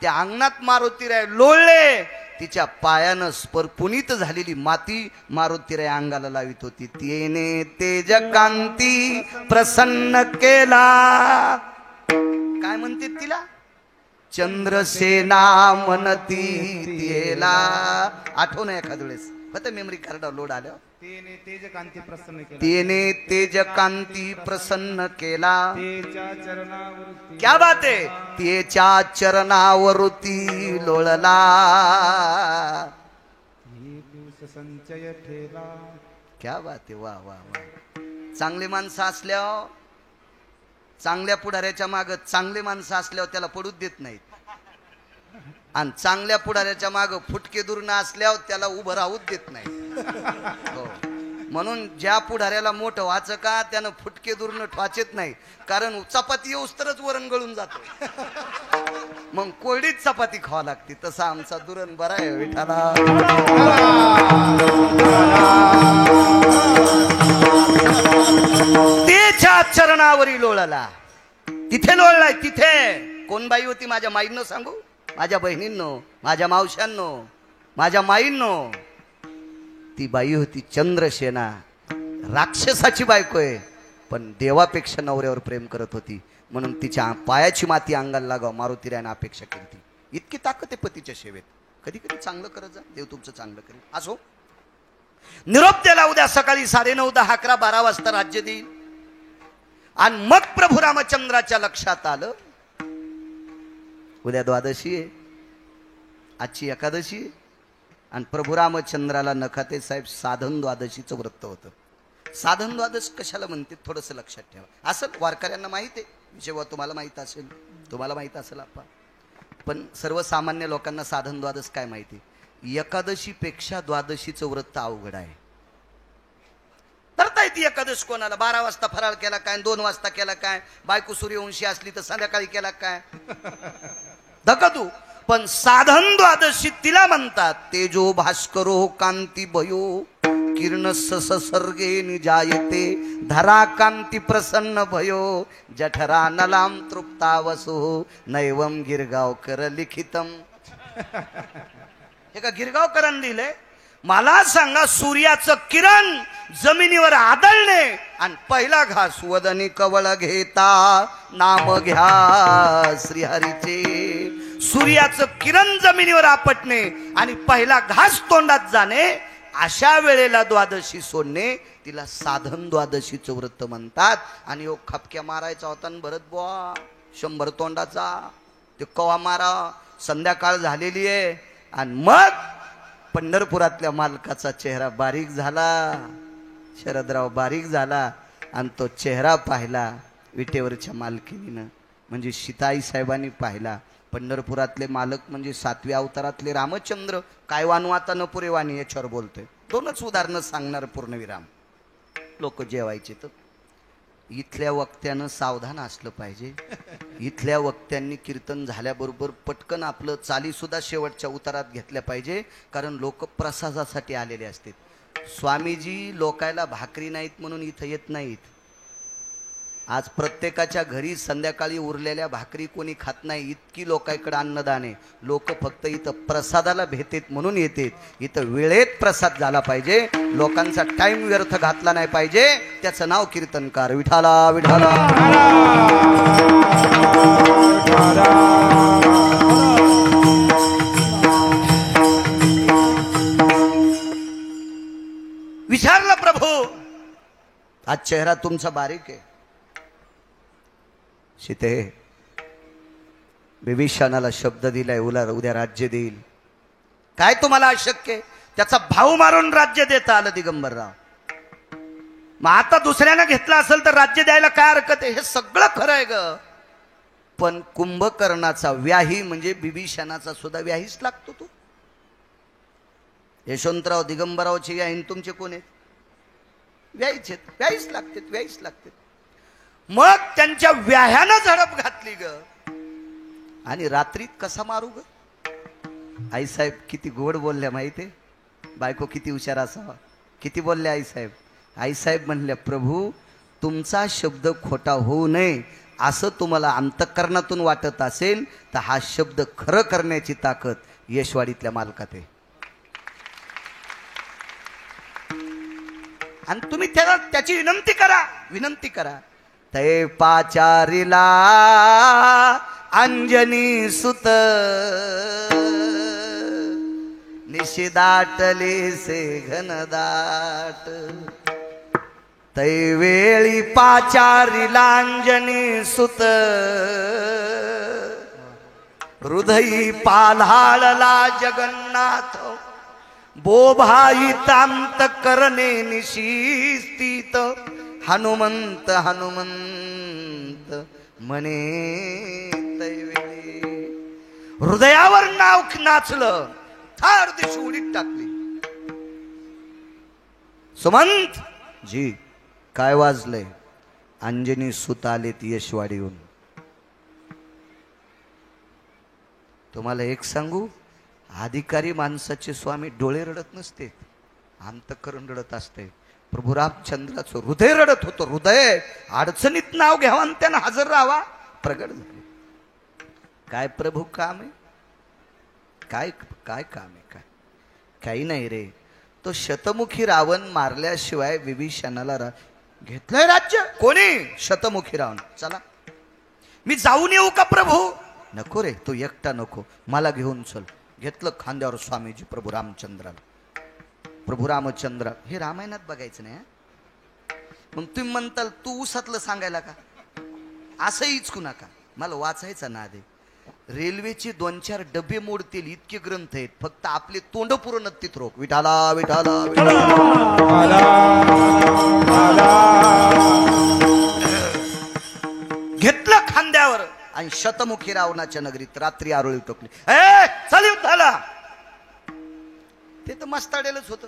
[SPEAKER 1] त्या अंगणात मारुतीराय लोळले. तिच्या पायानं पुनीत झालेली माती मारुतीराय अंगाला लावित होती. तिने तेज कांती प्रसन्न केला. काय म्हणते तिला? चंद्रसेना म्हणती तिला. आठवण एखाद वेळेस फक्त मेमरी कार्ड लोड आलं.
[SPEAKER 2] तिने तेज कांती प्रसन्न केला.
[SPEAKER 1] तिने तेज कांती प्रसन्न केला.
[SPEAKER 2] तिच्या चरणावरती.
[SPEAKER 1] क्या बात आहे. तिच्या चरणावरती लोळला.
[SPEAKER 2] ही दिवस संचय ठेला.
[SPEAKER 1] क्या बात आहे. वा वा वा. चांगले माणसं असल्यावर, चांगल्या पुढाऱ्याच्या माग चांगले माणसं असल्यावर त्याला पडूच देत नाहीत. आणि चांगल्या पुढाऱ्याच्या माग फुटके दुर्ण असल्यावर त्याला उभं राहूच देत नाही. हो, म्हणून ज्या पुढाऱ्याला मोठं व्हायचं का त्यानं फुटके दुर्ण ठवाचेत नाही. कारण चपाती येऊस तरच वरण गळून जातो, मग कोरडीच चपाती खावा लागते. तसा आमचा दुरण बरा आहे. विठाला. त्याच्या चरणावरी लोळला. तिथे लोळलाय. तिथे कोण बाई होती माझ्या माईंनो सांगू, माझ्या बहिणींनो, माझ्या मावशांनो, माझ्या माईंनो. ती बाई होती चंद्रसेना. राक्षसाची बायको आहे, पण देवापेक्षा नवऱ्यावर प्रेम करत होती. म्हणून तिच्या पायाची माती अंगाला लागाव मारुतीरायानं अपेक्षा केली. इतकी ताकद आहे पतीच्या सेवेत. कधी कधी चांगलं करत जा, देव तुमचं चांगलं करेल. असो, निरोप द्याला उद्या सकाळी 9:30, 10, 11, 12 वाजता राज्य देईल. आणि मग प्रभू रामचंद्राच्या लक्षात आलं उद्या द्वादशी आहे, आजची एकादशी आहे. आणि प्रभू रामचंद्राला नखाते साहेब साधन द्वादशीचं व्रत होतं. साधन द्वादश कशाला म्हणते थोडंसं लक्षात ठेवा. असं वारकऱ्यांना माहित आहे, जेव्हा तुम्हाला माहित असेल, तुम्हाला माहित असेल आपण, पण सर्वसामान्य लोकांना साधन द्वादश काय माहिती. एकादशीपेक्षा द्वादशीचं व्रत अवघड आहे. करता येते एकादश कोणाला, 12 वाजता फराळ केला काय, 2 वाजता केला काय, बायको सूर्यवंशी असली तर संध्याकाळी केला काय, धकतू. पण साधन द्वादशी तिला म्हणतात तेजो भास्करो कांती भयो किरण ससर्गे निजायते धरा कांती प्रसन्न भयो जठरा नलाम तृप्तावसो नैवम गिरगावकर लिखितम. हे का गिरगावकरांनी लिहिलंय. मला सांगा, सूर्याचं किरण जमिनीवर आदळणे आणि पहिला घास वदनी कवळ घेता नाम घ्या श्रीहरीचे. सूर्याचं किरण जमिनीवर आपटणे आणि पहिला घास तोंडात जाणे, अशा वेळेला द्वादशी सोडणे, तिला साधन द्वादशीचं व्रत म्हणतात. आणि यो खपक्या मारायचा होता न भरत बुवा 100 तोंडाचा, ते कवा मारा, संध्याकाळ झालेली आहे. आणि मग पंढरपुरातल्या मालकाचा चेहरा बारीक झाला, शरदराव बारीक झाला. आणि तो चेहरा पाहिला विटेवरच्या मालकिनीनं, म्हणजे सीताई साहेबांनी पाहिला. पंढरपुरातले मालक म्हणजे 7व्या अवतारातले रामचंद्र. काय वानू आता न पुरे वाणी, याच्यावर बोलतोय. 2च उदाहरणं सांगणार पूर्णविराम. लोक जेवायचे तर इथल्या वक्त्यानं सावधान असलं पाहिजे. इथल्या वक्त्यांनी कीर्तन झाल्याबरोबर पटकन आपलं चाली सुद्धा शेवटच्या उतारात घेतल्या पाहिजे, कारण लोक प्रसादासाठी आलेले असतात. स्वामीजी लोकायला भाकरी नाहीत म्हणून इथं येत नाहीत. आज प्रत्येकाच्या घरी संध्याकाळी उरलेल्या भाकरी कोणी खात नाही, इतकी लोकांकडे अन्नदान आहे. लोक फक्त इथं प्रसादाला भेटेत म्हणून येतात. इथं वेळेत प्रसाद झाला पाहिजे, लोकांचा टाइम व्यर्थ घातला नाही पाहिजे. त्याचं नाव कीर्तनकार. विठाला विठाला. विचारलं प्रभू, आज चेहरा तुमचा बारीक आहे. सीते, विभीषणाला शब्द दिलाय उद्या राज्य देईल. काय तुम्हाला अशक्य? त्याचा भाऊ मारून राज्य देता आलं दिगंबरराव. मग आता दुसऱ्यानं घेतलं असेल तर राज्य द्यायला काय हरकत आहे? हे सगळं खरं आहे ग. पण कुंभकर्णाचा व्याही म्हणजे विभीषणाचा सुद्धा व्याहीच लागतो. तो यशवंतराव दिगंबररावचे व्याहीन तुमचे कोण आहेत? व्याहीच आहेत. व्याहीच लागतात, व्याहीच लागतात. मग त्यांच्या व्याह्यानं झडप घातली ग. आणि रात्रीत कसा मारू ग? आईसाहेब किती गोड बोलल्या माहिती आहे. बायको किती हुशार असावा. किती बोलल्या आईसाहेब. आईसाहेब म्हणल्या, प्रभू तुमचा शब्द खोटा होऊ नये असं तुम्हाला अंतःकरणातून वाटत असेल तर हा शब्द खरं करण्याची ताकद यशवाडीतल्या मालकात आहे. आणि तुम्ही त्याची विनंती करा, विनंती करा. तै पाचारिला अंजनी सुत निशिदाटले से घनदाट. तै वेळी पाचारिला अंजनी सुत हृदयी पाल्हाळला जगन्नाथ. बोभाई तांत करणे निशिस्तित हनुमंत हनुमंत म्हणे तैवेळी. हृदयावर नाव नाचलं, थार दिशी उडीत टाकली. सुमंत जी काय वाजलंय? अंजनी सुत आलेत यशवाडीहून. तुम्हाला एक सांगू, अधिकारी माणसाचे स्वामी डोळे रडत नसते, अंतःकरण रडत असते. प्रभू रामचंद्राचं हृदय रडत होतं. हृदय अडचणीत नाव घ्यावा आणि त्यानं हजर राहावा. प्रगट झाले. काय प्रभू काम आहे? काय काय काम आहे? काय काही नाही रे. तो शतमुखी रावण मारल्याशिवाय विभीषणाला घेतलंय राज्य. कोणी? शतमुखी रावण. चला मी जाऊन येऊ का प्रभू? नको रे, तू एकटा नको, मला घेऊन चल. घेतलं खांद्यावर स्वामीजी प्रभू रामचंद्राला. प्रभू रामचंद्र हे रामायणात बघायचं नाही. मग तुम्ही म्हणताल तू उसातलं सांगायला का, असंही इचकू नका, मला वाचायचा नाद आहे. रेल्वेचे 2-4 डबे मोडतील इतके ग्रंथ आहेत, फक्त आपले तोंड पुरं नत्तीत रोख. विठाला विठाला घेतलं खांद्यावर आणि शतमुखी रावणाच्या नगरीत रात्री आरोळी टोकली. चल युद्धाला. ते तर मस्ताडेलच होतं.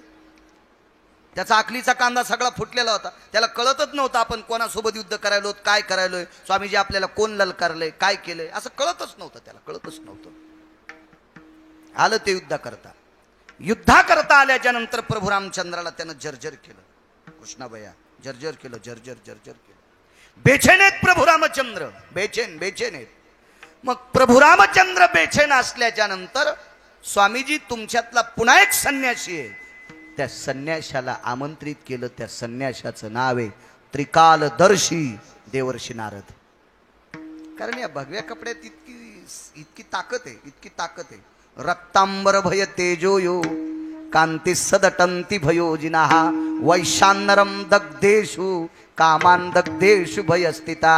[SPEAKER 1] त्याचा आखलीचा कांदा सगळा फुटलेला होता. त्याला कळतच नव्हतं आपण कोणासोबत युद्ध करायलो, काय करायलोय, स्वामीजी आपल्याला कोण ललकारलंय, काय केलंय, असं कळतच नव्हतं. त्याला कळतच नव्हतं. आलं ते युद्धा करता आल्याच्या नंतर प्रभू रामचंद्राला त्यानं जर्जर केलं. कृष्णाबया जर्जर केलं, जर्जर केलं. बेचैन आहेत प्रभू रामचंद्र, बेचैन आहेत. मग प्रभू रामचंद्र बेचैन असल्याच्या नंतर स्वामीजी तुमच्यातला पुन्हा एक संन्यासी आहे, त्या संन्याशाला आमंत्रित केलं. त्या संन्याशाचं नाव आहे त्रिकालदर्शी देवर्षी नारद. कारण या भगव्या कपड्यात इतकी ताकद आहे. रक्तांबर भय तेजो यो कांती सदटंती भयोजिना वैशानरम दग्धेषु कामान दग्धेषु भय स्थिता.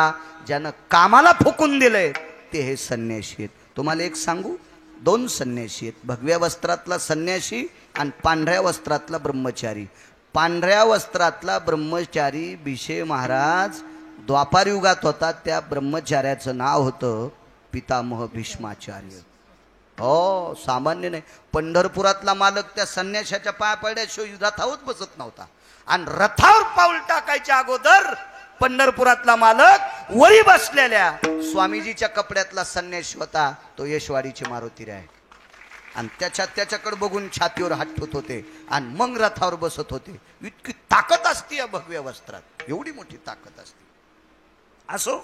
[SPEAKER 1] ज्यानं कामाला फुकून दिलंय ते हे संन्यासी आहेत. तुम्हाला एक सांगू, 2 संन्यासी आहेत. भगव्या वस्त्रातला संन्यासी आणि पांढऱ्या वस्त्रातला ब्रह्मचारी. पांढऱ्या वस्त्रातला ब्रह्मचारी भिषे महाराज द्वापार युगात होता. त्या ब्रह्मचार्याचं नाव होतं पितामह भीष्माचार्य. हो, सामान्य नाही. पंढरपुरातला मालक त्या संन्याशाच्या पाया पडल्याशिवाय रथावर बसत नव्हता. आणि रथावर पाऊल टाकायच्या अगोदर पंढरपुरातला मालक वरी बसलेल्या स्वामीजीच्या कपड्यातला संन्यासी होता. तो यशवाडीचे मारुती आहे. आणि त्याच्याकडे बघून छातीवर हात ठेवत होते आणि मग रथावर बसत होते. इतकी ताकद असते या भगव्या वस्त्रात, एवढी मोठी ताकद असते. असो,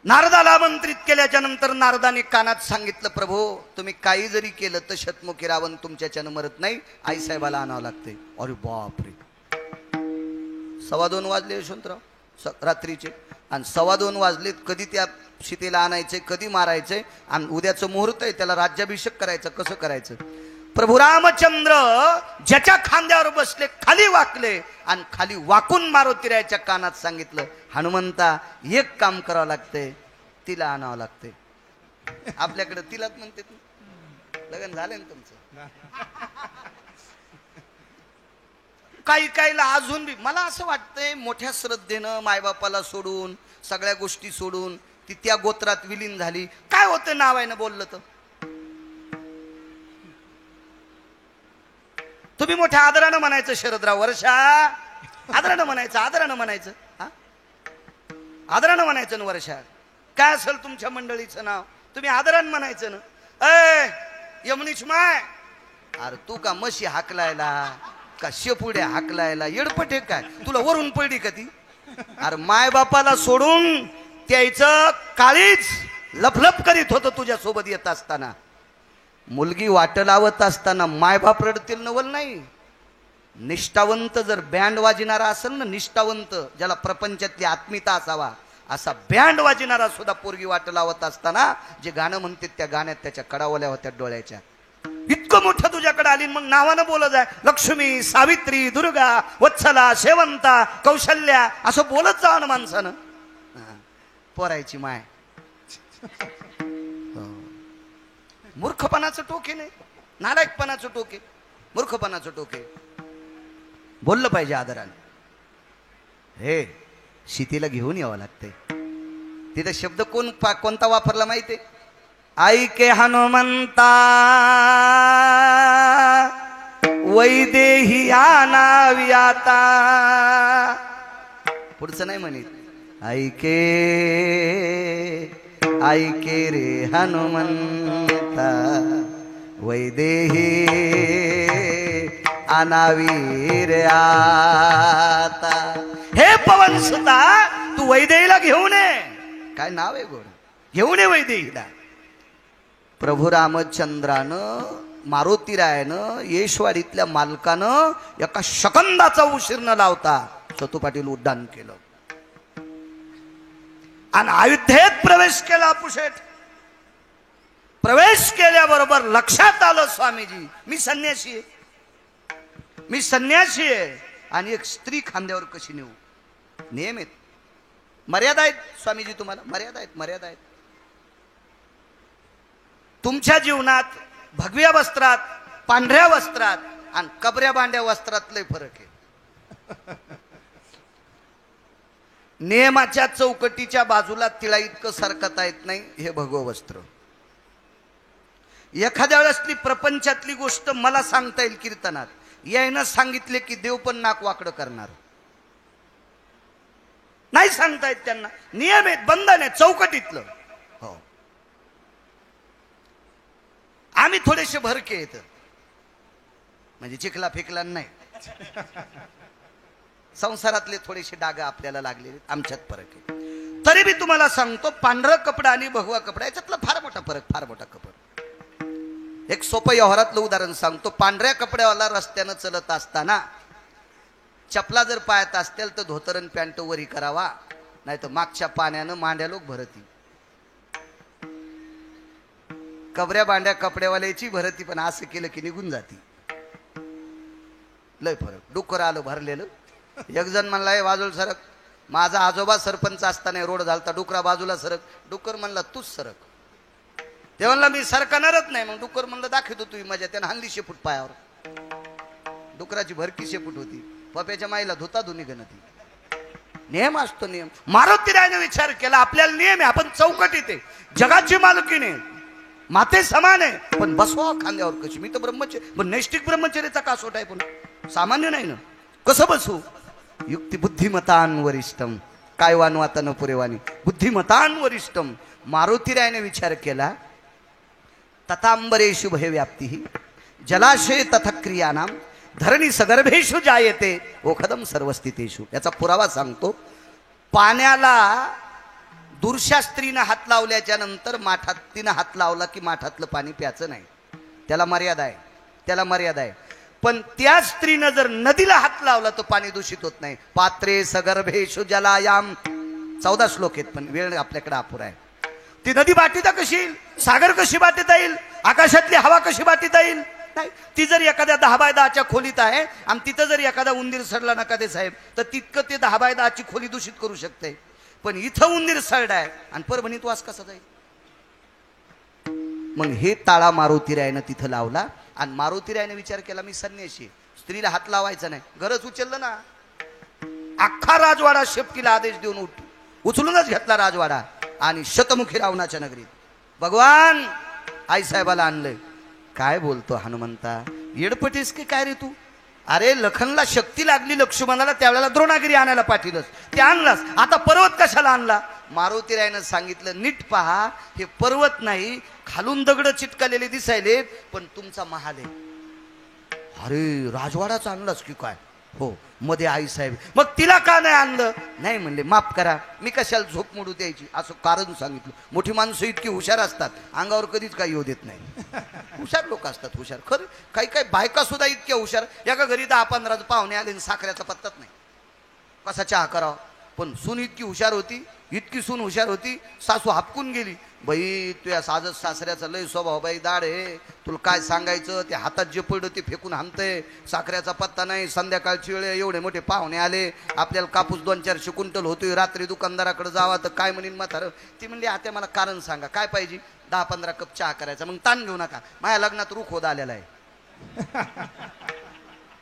[SPEAKER 1] नारदाला आमंत्रित केल्याच्या नंतर नारदाने कानात सांगितलं, प्रभू तुम्ही काही जरी केलं तर शतमुखी रावण तुमच्याच्यानं मरत नाही, आईसाहेबाला आणावं लागते. अरे बापरे, 2:15 वाजले यशवंतराव रात्रीचे. आणि 2:15 वाजलेत. कधी त्या सीतेला आणायचंय, कधी मारायचंय, आणि उद्याचं मुहूर्त आहे, त्याला राज्याभिषेक करायचं, कसं करायचं. प्रभू रामचंद्र ज्याच्या खांद्यावर बसले खाली वाकले आणि खाली वाकून मारुतीरायाच्या कानात सांगितलं, हनुमंता एक काम करावं लागतंय, तिला आणावं लागतंय. आपल्याकडे तिलाच म्हणते. लग्न झालंय ना तुमचं. काहीला अजून बी मला असं वाटतंय मोठ्या श्रद्धेनं मायबापाला सोडून सगळ्या गोष्टी सोडून ती त्या गोत्रात विलीन झाली. काय होतं नावायनं बोललं तर. तुम्ही मोठ्या आदरानं म्हणायचं शरदराव वर्षा, आदरानं म्हणायचं हा, आदरानं म्हणायचं ना वर्षा. काय असेल तुमच्या मंडळीचं नाव, तुम्ही आदरानं म्हणायचं ना. यमुनीच माय, अरे तू का म्हशी हाकलायला का शेपुड्या हाकलायला येडपट आहे काय, तुला वरून पडली का ती. अरे माय बापाला सोडून त्याचं काळीच लफलफ करीत होतं तुझ्या सोबत येत असताना. मुलगी वाट लावत असताना मायबाप रडतील नवल नाही. निष्ठावंत जर बँड वाजणारा असेल ना, निष्ठावंत ज्याला प्रपंचातली आत्मीयता असावा, असा बँड वाजणारा सुद्धा पोरगी वाट लावत असताना जे गाणं म्हणते त्या गाण्यात त्याच्या कडावल्या होत्या डोळ्याच्या. इतकं मोठं तुझ्याकडे आली, मग नावानं बोलत आहे, लक्ष्मी, सावित्री, दुर्गा, वत्सला, शेवंता, कौशल्या, असं बोलत जावं ना माणसानं. पोरायची माय. मूर्खपणाचं टोके नाही, नालायकपणाचं टोके, मूर्खपणाचं टोके. बोललं पाहिजे आदराने. हे सीतेला घेऊन यावं लागतंय. तिथे शब्द कोणता वापरला माहितीये, ऐके हनुमंता वैदेही आणावी आता. पुढचं नाही म्हणित, ऐके रे हनुमंता वैदेही आणावी रे आता. हे पवन सुता, तू वैदेहीला घेऊन ये. काय नाव आहे गोड, घेऊन ये वैदेहीला. प्रभू रामचंद्रानं मारुतीरायानं येशवाडीतल्या मालकानं एका शकंदाचा उशीर न लावता सतू पाटील उड्डाण केलं. आणि अयोध्येत प्रवेश केला आपुशेठ. प्रवेश केल्याबरोबर लक्षात आलं स्वामीजी मी संन्यासी आहे, मी संन्यासी आहे आणि एक स्त्री खांद्यावर कशी नेऊ. नियम आहेत, मर्यादा आहेत स्वामीजी, तुम्हाला मर्यादा आहेत, मर्यादा आहेत. तुमच्या जीवनात भगव्या वस्त्रात, पांढऱ्या वस्त्रात आणि कबऱ्या बांड्या वस्त्रात लय फरक आहे. नियमाच्या चौकटीच्या बाजूला तिला इतकं सरकता येत नाही हे भगवं वस्त्र. एखाद्या वेळेसली प्रपंचातली गोष्ट मला सांगता येईल कीर्तनात, यायनं सांगितले की देव पण नाक वाकडं करणार. नाही सांगता येत त्यांना, नियम आहेत, बंधन आहे चौकटीतलं. हो, आम्ही थोडेसे भरके येत म्हणजे चिखला फेकला नाही. संसारातले थोडेसे डाग आपल्याला लागलेले, आमच्यात फरक आहे. तरी मी तुम्हाला सांगतो, पांढरा कपडा आणि भगवा कपडा याच्यातला फार मोठा फरक, फार मोठा कपडा. एक सोपं व्यवहारातलं उदाहरण सांगतो. पांढऱ्या कपड्यावाला रस्त्यानं चलत असताना चपला जर पायात असतील तर धोतरन पॅन्ट वरी करावा, नाही तर मागच्या पाण्यानं मांड्या लोक भरती. कबऱ्या बांड्या कपड्यावाल्याची भरती, पण असं केलं की निघून जाती. लय फरक. डुक्कर आलं भरलेलं. एक जण म्हणला हे बाजूला सरक. माझा आजोबा सरपंच असताना रोड झालता, डुकरा बाजूला सरक. डुक्कर म्हणला तूच सरक. ते म्हणला मी सरकणारच नाही. मग डुक्कर म्हणलं दाखवतो तुम्ही मजा. त्यानं हल्ली शेपूट पायावर. डुकराची भरकी शेपूट होती. पप्याच्या माईला धुता धुनी गणती. नियम असतो, नियम. मारुती रायने विचार केला आपल्याला नियम आहे, आपण चौकटीत आहे, जगाची मालकीने माते समान आहे, पण बसवा खांद्यावर कशी. मी तर ब्रह्मचर्य, पण नैष्टिक ब्रह्मचर्याचा कासोट आहे, पण सामान्य नाही ना. कसं बसू. युक्ती बुद्धिमतान वरिष्ठम, काय वानवाता न पुरेवानी, बुद्धिमतान वरिष्ठम. मारुती रायने विचार केला तथांबरेषु भय व्याप्ती जलाशय तथा क्रियानाम धरणी सगर्भेषु जायते ओखदम सर्वस्थितेषु. याचा पुरावा सांगतो. पाण्याला दुर्शास्त्रीनं हात लावल्याच्या नंतर माठात तिनं हात लावला की माठातलं पाणी प्यायचं नाही. त्याला मर्यादा आहे, त्याला मर्यादा आहे. पण त्या स्त्रीनं जर नदीला हात लावला तर पाणी दूषित होत नाही. पात्रे सगर्भेषु जलायाम 14 श्लोक आहेत, पण वेळ आपल्याकडे अपुरा आहे. ती नदी बाटीता कशी येईल, सागर कशी बाटीता येईल, आकाशातली हवा कशी बाटीता येईल. नाही, ती जर एखाद्या 10x10च्या खोलीत आहे आणि तिथं जर एखादा उंदीर सडला नका ते साहेब, तर तितकं ते 10x10ची खोली दूषित करू शकते. पण इथं उंदीर सडा आहे आणि परभणीत वास कसा जाईल. मग हे ताळा मारुतीरायनं तिथं लावला. आणि मारुतीरायने विचार केला मी संन्यासी, स्त्रीला हात लावायचा नाही. गरज उचललं ना, अख्खा राजवाडा शेपटीला आदेश देऊन उचलूनच घेतला राजवाडा. आणि शतमुखी रावणाच्या नगरीत भगवान आईसाहेबाला आणलंय. काय बोलतो हनुमंता, येडपटीस की काय रे तू. अरे लखनला शक्ती लागली लक्ष्मणाला, त्यावेळेला द्रोणागिरी आणायला पाठवलंस, ते आणलास, आता पर्वत कशाला आणला. मारुतीरायनं सांगितलं नीट पहा, हे पर्वत नाही, खालून दगड चिटकलेले दिसायले, पण तुमचा महाल आहे. अरे राजवाडाच आणलास की काय. हो, मध्ये आई साहेब. मग तिला का नाही आणलं. नाही म्हणले माफ करा, मी कशाला झोप मोडू द्यायची, असं कारण सांगितलं. मोठी माणसं इतकी हुशार असतात, अंगावर कधीच काही येऊ देत नाही. हुशार लोक असतात, हुशार खरं. काही काही बायका सुद्धा इतक्या हुशार. एका घरी 10-15 पाहुणे आले, साखऱ्याचा पत्ताच नाही, कसा चहा करावा. पण सून इतकी हुशार होती, इतकी सून हुशार होती, सासू हापकून गेली. बाई तुझ्या साजत सासऱ्याचा लय स्वभाव बाई दाड आहे, तुला काय सांगायचं. ते हातात जे पडलं ते फेकून हाणतंय, साखऱ्याचा पत्ता नाही. संध्याकाळची वेळ, एवढे मोठे पाहुणे आले, आपल्याला कापूस 200-400 क्विंटल होतोय. रात्री दुकानदाराकडे जावा तर काय म्हणीन म्हातारं. ती म्हणली आता मला कारण सांगा, काय पाहिजे. 10-15 कप चहा करायचा. मग ताण घेऊ नका, माझ्या लग्नात रुख होत आलेला आहे.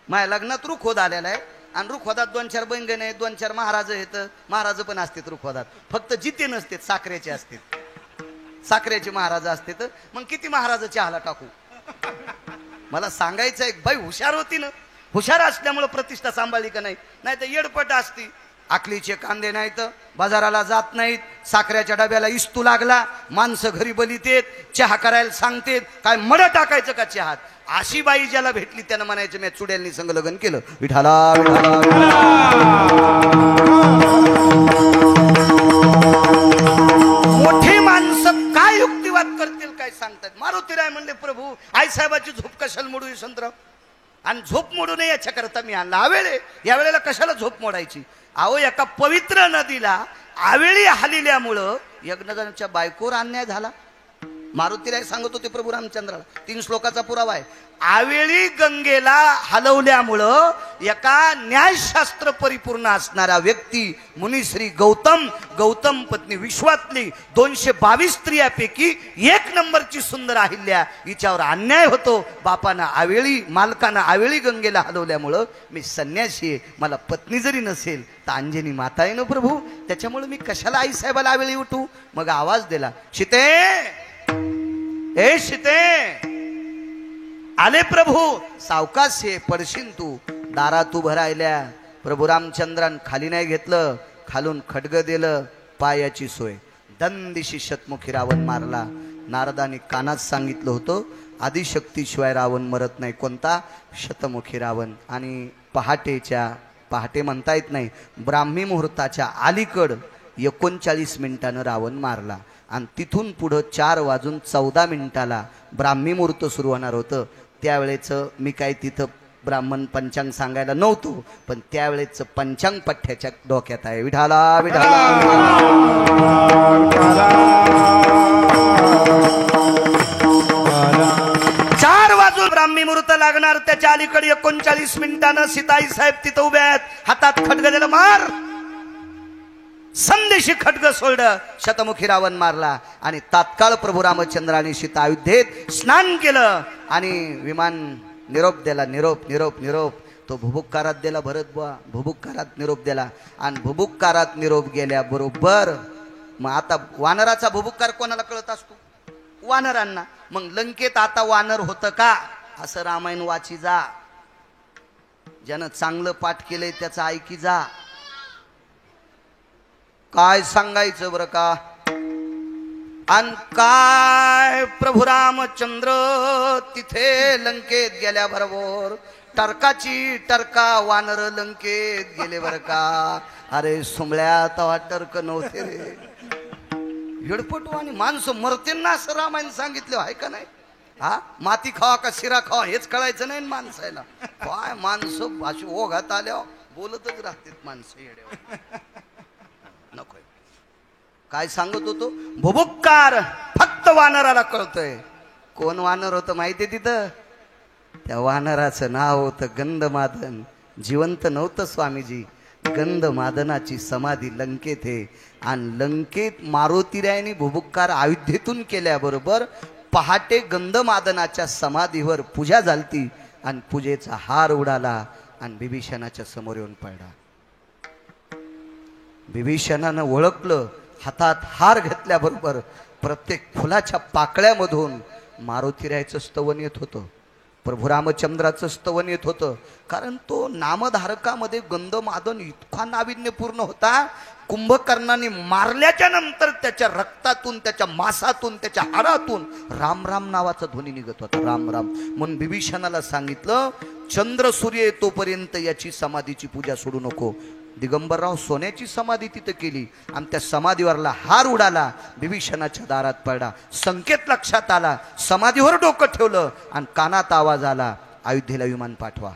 [SPEAKER 1] माझ्या लग्नात रुख होत आलेला आहे. आणि रुखवादात 2-4 बैंगण आहेत, 2-4 महाराज आहेत. महाराज पण असतात रुखवादात, फक्त जिते नसतात, साखरेचे असतात. साखरेचे महाराज असतात. मग किती महाराज चहाला टाकू. मला सांगायचं एक बाई हुशार होती ना, हुशार असल्यामुळे प्रतिष्ठा सांभाळली का नाही. नाही तर येडपट असती. आकलीचे कांदे नाहीत, बाजाराला जात नाहीत, साखरेच्या डब्याला इस्तू लागला, माणसं घरी बलितेत, चहा करायला सांगतेत, काय मड टाकायचं का चहात. अशी बाई ज्याला भेटली त्यानं म्हणायचं मी चुड्यांनी संग लग्न केलं. विठाला मोठी माणसं काय युक्तिवाद करतील काय सांगतात. मारुतीराय म्हणले प्रभू आईसाहेबाची झोप कशाला मोडू यशवंतराव. आणि झोप मोडू नये याच्या करता मी आणला. यावेळेला कशाला झोप मोडायची. अहो एका पवित्र नदीला आवेळी हालिल्यामुळं यज्ञदानाच्या बायकोवर अन्याय झाला. मारुतीला सांगत होते प्रभू रामचंद्राला, 3 श्लोकाचा पुरावा आहे. आवेळी गंगेला हलवल्यामुळं एका न्यायशास्त्र परिपूर्ण असणारा व्यक्ती मुनिश्री गौतम पत्नी विश्वातली 222 स्त्रियापैकी 1 नंबरची सुंदर अहिल्या हिच्यावर अन्याय होतो. बापानं आवेळी मालकानं आवेळी गंगेला हलवल्यामुळं मी संन्यासी आहे, मला पत्नी जरी नसेल तर अंजनी माता आहे ना प्रभू, त्याच्यामुळे मी कशाला आई साहेबाला आवेळी उठू. मग आवाज दिला, सीते ए सीते, आले प्रभू. सावकाश हे पडशील तू, दारात उभं राहिल्या. प्रभू रामचंद्रान खाली नाही घेतलं, खालून खड्ग दिलं, पायाची सोय. दंदिशी शतमुखी रावण मारला. नारदाने कानात सांगितलं होतं, आदिशक्तीशिवाय रावण मरत नाही. कोणता? शतमुखी रावण. आणि पहाटे म्हणता येत नाही, ब्राह्मी मुहूर्ताच्या अलीकड 39 मिनिटानं रावण मारला. आणि तिथून पुढं 4:14 ब्राह्मी मुहूर्त सुरू होणार होतं. त्यावेळेचं मी काय तिथं ब्राह्मण पंचांग सांगायला नव्हतो, पण त्यावेळेचं पंचांग पठ्याच्या डोक्यात आहे. विठाला विठाला 4 वाजून ब्राह्मी मुहूर्त लागणार. त्याच्या अलीकडे 39 मिनिटानं सीताई साहेब तिथं उभे आहेत, हातात खड्ग दिलं, मार. संदेशी खड्ग सोडलं, शतमुखी रावण मारला. आणि तात्काळ प्रभू रामचंद्राने सीता अयोध्येत स्नान केलं आणि विमान निरोप दिला. निरोप तो भुबुक्कारात दिला. भरत बुवा भुबुक्कारात निरोप दिला. आणि भुबुक्कारात निरोप गेल्याबरोबर मग आता वानराचा भुबुक्कार कोणाला कळत असतो? वानरांना. मग लंकेत आता वानर होतं का? असं रामायण वाची जा. ज्यानं चांगलं पाठ केलंय त्याचं ऐकी जा. काय सांगायचं बरं का? आणि काय प्रभू रामचंद्र तिथे लंकेत गेल्याबरोबर टरका वानर लंकेत गेले बरं का. अरे सुमळ्या तवा टर्क नव्हते रे, हिडपटू आणि माणसं मरते ना, असं रामायण सांगितलं आहे का नाही? हा, माती खावा का शिरा खावा हेच कळायचं नाही माणसाला. काय माणसं अशी ओघात आल्या बोलतच राहतात माणसं येड्यावर. नकोय. काय सांगत होतो? भुबुक्कार फक्त वानराला कळतोय. कोण वानर होतं माहितीये तिथं? त्या वानराचं नाव होतं गंधमादन. जिवंत नव्हतं स्वामीजी. गंधमादनाची समाधी लंकेत आहे. आणि लंकेत मारुतीरायाने भुबुक्कार अयोध्येतून केल्याबरोबर पहाटे गंधमादनाच्या समाधीवर पूजा झालती. आणि पूजेचा हार उडाला आणि बिभीषणाच्या समोर येऊन पडला. बिभीषणानं ओळखलं. हातात हार घेतल्याबरोबर प्रत्येक फुलाच्या पाकळ्यामधून मारुतीरायाचं स्तवन येत होतं, प्रभू रामचंद्राचं स्तवन येत होतं. कारण तो नामधारकामध्ये गंधमादन इतका नाविन्यपूर्ण होता. कुंभकर्णाने मारल्याच्या नंतर त्याच्या रक्तातून, त्याच्या मांसातून, त्याच्या हाडातून राम राम नावाचा ध्वनी निघत होता. राम राम. म्हणून बिभीषणाला सांगितलं, चंद्र सूर्य येतोपर्यंत याची समाधीची पूजा सोडू नको. दिगंबरराव सोन्याची समाधी तिथं केली आणि त्या समाधीवरला हार उडाला, बिभीषणाच्या दारात पडला. संकेत लक्षात आला. समाधीवर डोकं ठेवलं आणि कानात आवाज आला, अयोध्येला विमान पाठवा.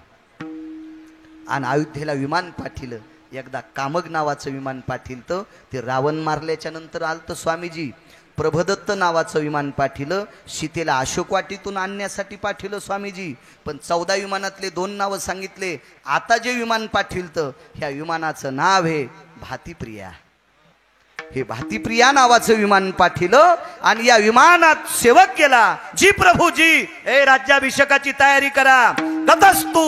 [SPEAKER 1] आणि अयोध्येला विमान पाठिलं. एकदा कामग नावाचं विमान पाठिलं. ते रावण मारल्याच्या नंतर आलतं स्वामीजी. प्रभदत्त नावाचं विमान पाठिलं. सीतेला अशोकवाटीतून आणण्यासाठी पाठिलं स्वामीजी. पण 14 विमानातले 2 नावं सांगितले. आता जे विमान पाठिलं ह्या विमानाचं नाव आहे भातीप्रिया. हे भातीप्रिया नावाचं विमान पाठिलं आणि या विमानात सेवक केला. जी प्रभूजी, ए राज्याभिषेकाची तयारी करा. गतस्तु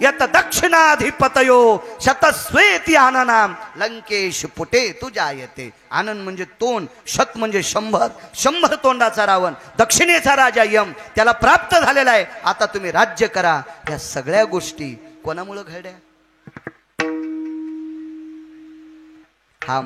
[SPEAKER 1] यत दक्षिणाधिपतयो शतस्वेति आननाम लंकेश पुटे तुझ्या येते. आनंद म्हणजे तोंड, शत म्हणजे 100 तोंडाचा रावण, दक्षिणेचा राजा यम त्याला प्राप्त झालेला आहे. आता तुम्ही राज्य करा. या सगळ्या गोष्टी कोणामुळे घडल्या? हा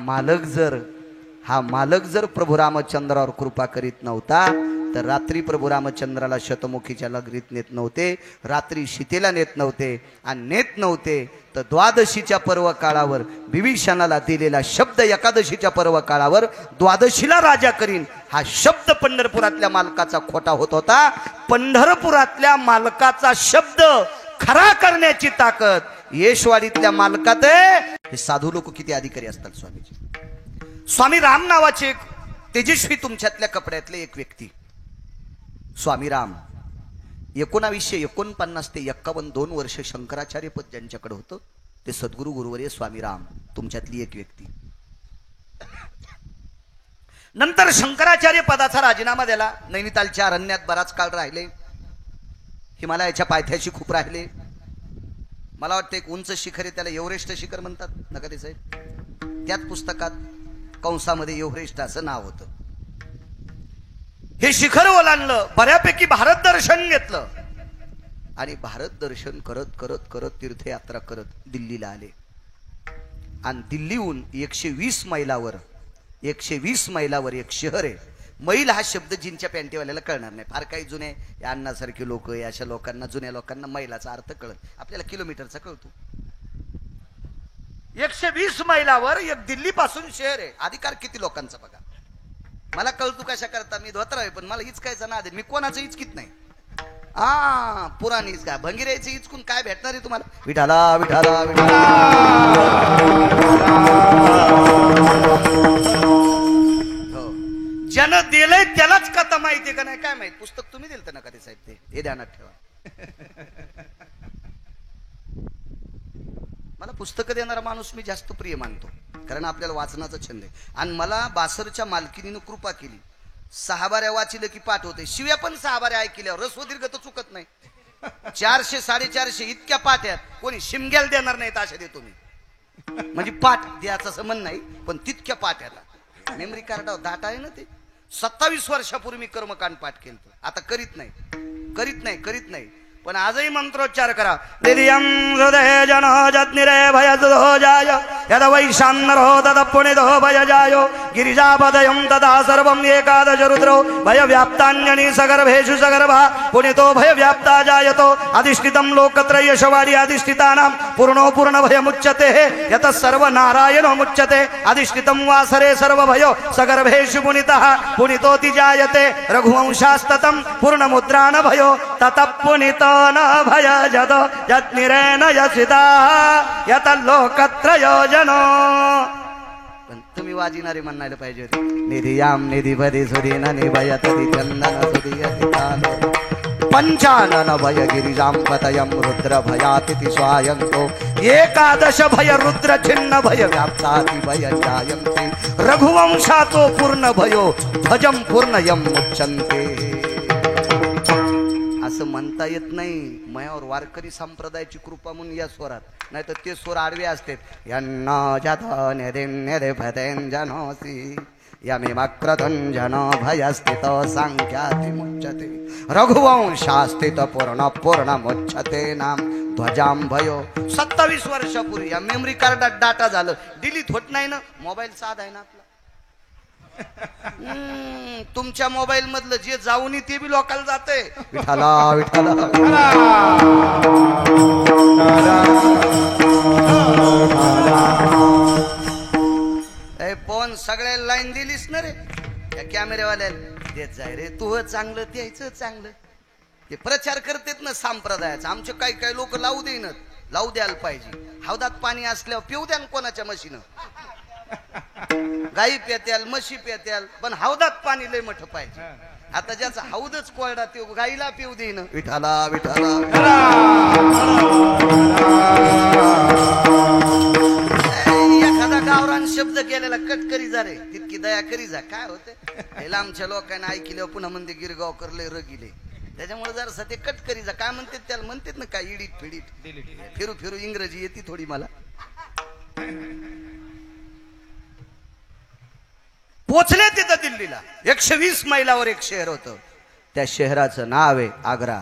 [SPEAKER 1] मालक जर प्रभू रामचंद्रावर कृपा करीत नव्हता तर रात्री प्रभू रामचंद्राला शतमुखीच्या लगरीत नेत नव्हते, रात्री सीतेला नेत नव्हते. आणि नेत नव्हते तर द्वादशीच्या पर्व काळावर विभीषणाला दिलेला शब्द, एकादशीच्या पर्व काळावर द्वादशीला राजा करीन, हा शब्द पंढरपुरातल्या मालकाचा खोटा होत होता. पंढरपुरातल्या मालकाचा शब्द खरा करण्याची ताकद येशवाडीतल्या मालकात आहे. हे साधू लोक किती अधिकारी असतात स्वामीजी. स्वामी राम नावाचे एक तेजस्वी तुमच्यातल्या कपड्यातले एक व्यक्ती, स्वामी राम, 1949 ते 51 2 वर्ष शंकराचार्य पद ज्यांच्याकडे होतं ते सद्गुरु गुरुवर्य स्वामी राम तुमच्यातली एक व्यक्ती. नंतर शंकराचार्य पदाचा राजीनामा दिला. नैनितालच्या अरण्यात बराच काळ राहिले. हिमालयाच्या पायथ्याशी खूप राहिले. मला वाटतं एक उंच शिखर आहे, त्याला एव्हरेस्ट शिखर म्हणतात नका ते साहेब. त्याच पुस्तकात कंसामध्ये एव्हरेस्ट असं नाव होतं. हे शिखर ओलांडलं, बऱ्यापैकी भारत दर्शन घेतलं आणि भारत दर्शन करत करत करत तीर्थयात्रा करत दिल्लीला आले. आणि दिल्लीहून 120 मैलावर एक शहर आहे. मैल हा शब्द जिनच्या पॅन्टीवाल्याला कळणार नाही. फार काही जुने अण्णासारखे लोक, अशा लोकांना, जुन्या लोकांना मैलाचा अर्थ कळत, आपल्याला किलोमीटरचा कळतो. 120 मैलावर एक दिल्ली पासून शहर आहे. अधिकार किती लोकांचा बघा. मला कळतो कशा करता, मी धोतर आहे पण मला हिचकायचा ना दे, मी कोणाचं हिचकीत नाही. पुराणीच का भंगिरायचं हिचकून काय भेटणार आहे तुम्हाला. विठाला विठाला विठाला. ज्यानं दिलंय त्यालाच कथा माहितीये का नाही काय माहित. पुस्तक तुम्ही दिलं ना कधी साहेब, ते हे ध्यानात ठेवा. मला पुस्तकं देणारा माणूस मी जास्त प्रिय मानतो, कारण आपल्याला वाचनाचा छंद आहे. आणि मला बासरच्या मालकीनीनं कृपा केली. 6 बाऱ्या वाचिलं की पाठ होते. शिव्या पण 6 बाऱ्या ऐकल्यावर रस्व दीर्घ तर चुकत नाही. 400 450 इतक्या पाठ्यात कोणी शिमग्याला देणार नाहीत अशा देतो मी. म्हणजे पाठ द्यायचं असं म्हण नाही, पण तितक्या पाठ्याला मेमरी कार्डावर डाटा आहे ना. ते 27 वर्षापूर्वी मी कर्मकांड पाठ केलं. आता करीत नाही पण आजही मंत्रोच्चार करा. दिव्यं हृदय जन जज्ञिरे भयदो जाय यद वैशान्नरो तद पुणिदो भयजायो गिरिजापदयं तदा सर्वं एकादश रुद्रो भयव्याप्तान्यनि सगर्भेषु सगर्भा पुणितो भयव्याप्ता जायतो अधिष्ठितं लोकत्रयशवाडी अधिष्ठितानां पूर्णो पूर्णभयमुच्यते यतः सर्वनारायणो मुच्यते अधिष्ठितं वासरे सर्वभयो सगर्भेषु पुनितः पुनितोति जायते रघुवंशास्ततं पूर्णमुद्रान भयो ततः पुनितो न भय जदो यज्ञिरेण यसिता यत लोकत्रयो जनो. पण तुम्ही वाजिणारे म्हणायला पाहिजे होते. निधियाम निधिपदी सुधीन निभयतति चंदन सुधीयतितानो पंचानन भय गिरिजाम पतयम रुद्र भयातिथि स्वायंतो एकादश भय रुद्र छिन्न भय व्याप्ताति भय जायन्ते रघुवंशातो पूर्ण भयो भजम पूर्णयम मुच्यन्ते. असं म्हणता येत नाही. मयावर वारकरी संप्रदायाची कृपा म्हणून या स्वरात, नाही तर ते स्वर आडवे असते. यन्ना जातो निधे भदेन जनोसी यमे मक्रतुंजन भयस्थित सांख्याति मुच्यते रघुवंशास्थित पूर्ण पूर्ण मुच्यते नाम ध्वजाम भयो. 27 वर्षापूर्वी या मेमरी कार्डात डाटा झालं, डिलीट होत नाही ना. मोबाईल साधा आहे ना आपला. तुमच्या मोबाईल मधलं जे जाऊन ते बी लोकांना जाते. विठाला विठाला फोन सगळ्या लाईन दिलीस ना रे त्या कॅमेरेवाल्याला. देत जाय रे तू चांगलं द्यायचं चांगलं. ते प्रचार करतेत ना संप्रदायाचा. आमचे काही काही लोक लावू देईनच. लावू द्यायला पाहिजे. हौदात पाणी असल्यावर पिऊ द्या कोणाच्या म्हशीनं. गाई पेत्याल म्हशी पेत्याल पण हौदात पाणी लय मोठं पाहिजे. आता ज्याचा हौदच कोरडा ते गाईला पिऊ देईन. विठाला विठाला एखादा गावरान शब्द केलेला कट करी जा रे, तितकी दया करी जा. काय होते आमच्या लोकांना ऐकल्यावर पुन्हा म्हणते गिरगाव करले रगिले. त्याच्यामुळे जरा ते कट करी जा. काय म्हणते त्याला म्हणतात ना काय इडीट फिडीट फिरू फिरू इंग्रजी येते थोडी मला. पोचले तिथं दिल्लीला. 120 मैलावर एक शहर होतं. त्या शहराचं नाव आहे आग्रा.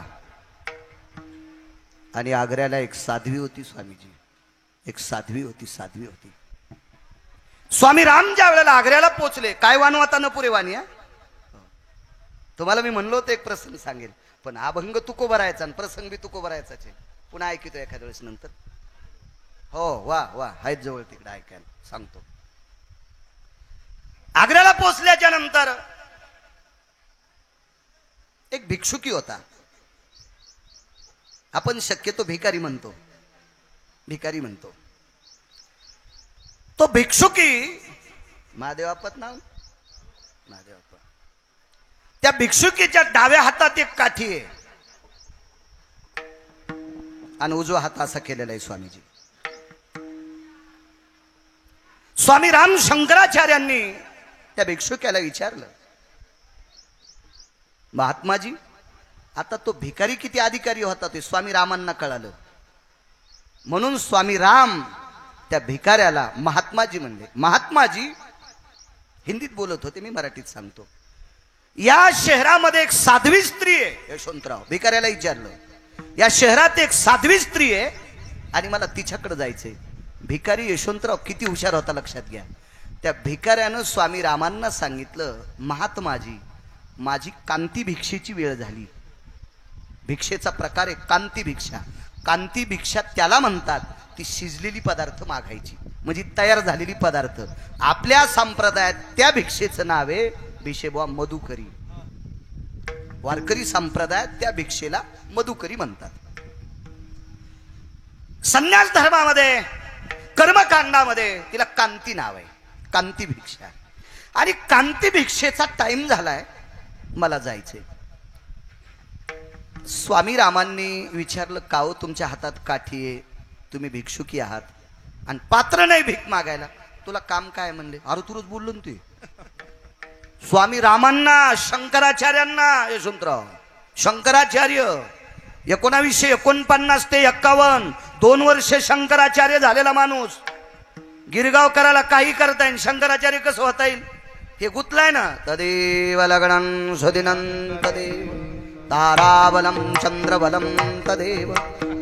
[SPEAKER 1] आणि आग्र्याला एक साध्वी होती स्वामीजी. एक साध्वी होती. स्वामी राम ज्या वेळेला आग्र्याला पोचले, काय वानू आता न पुरे वाणी. तुम्हाला मी म्हणलो होतं एक प्रसंग सांगेल, पण अभंग तुको भरायचा आणि प्रसंग बी तुको भरायचाच आहे. पुन्हा ऐकतो एखाद्या वेळेस नंतर. हो वा वा आहेत जवळ तिकडे ऐकायला सांगतो. आग्र्याला पोचल्याच्या नंतर एक भिक्षुकी होता. आपण शक्यतो भिकारी म्हणतो. तो भिक्षुकी महादेवापत नाव महादेवापत. त्या भिक्षुकीच्या डाव्या हातात एक काठी आहे आणि उजवा हात असा केलेला आहे स्वामीजी. स्वामी राम शंकराचार्यांनी त्या भिक्षुक्याला विचारलं, महात्माजी आता तो भिकारी किती अधिकारी होता ते स्वामी रामांना कळालं, म्हणून स्वामी राम त्या भिकाऱ्याला महात्माजी म्हणले. महात्माजी हिंदीत बोलत होते, मी मराठीत सांगतो. या शहरामध्ये एक साध्वी स्त्री आहे यशवंतराव. भिकाऱ्याला विचारलं, या शहरात एक साध्वी स्त्री आहे आणि मला तिच्याकडे जायचंय. भिकारी यशवंतराव किती हुशार होता लक्षात घ्या. त्या भिकाऱ्यानं स्वामी रामांना सांगितलं, महात्माजी माझी कांती भिक्षेची वेळ झाली. भिक्षेचा प्रकार आहे कांती भिक्षा. कांती भिक्षा त्याला म्हणतात ती शिजलेली पदार्थ मागायची, म्हणजे तयार झालेली पदार्थ. आपल्या संप्रदायात त्या भिक्षेचं नाव आहे भिशेबुवा मधुकरी. वारकरी संप्रदायात त्या भिक्षेला मधुकरी म्हणतात. संन्यास धर्मामध्ये कर्मकांडामध्ये तिला कांती नाव आहे, कांती भिक्षा. आणि कांती भिक्षेचा टाइम झालाय, मला जायचंय. स्वामी रामांनी विचारलं, का हो तुमच्या हातात काठी आहे, तुम्ही भिक्षुकी आहात आणि पात्र नाही भीक मागायला, तुला काम काय म्हणले. अरे तुरच बोललो ना ते स्वामी रामांना शंकराचार्यांना. यशवंतराव शंकराचार्य 1949 ते 51 2 वर्ष शंकराचार्य झालेला माणूस. गिरगाव करायला काही करता येईल, शंकराचार्य कसं होता येईल हे गुतलाय ना. तदेव लग्नं सुदिनं तदेव ताराबलं चंद्रबलं तदेव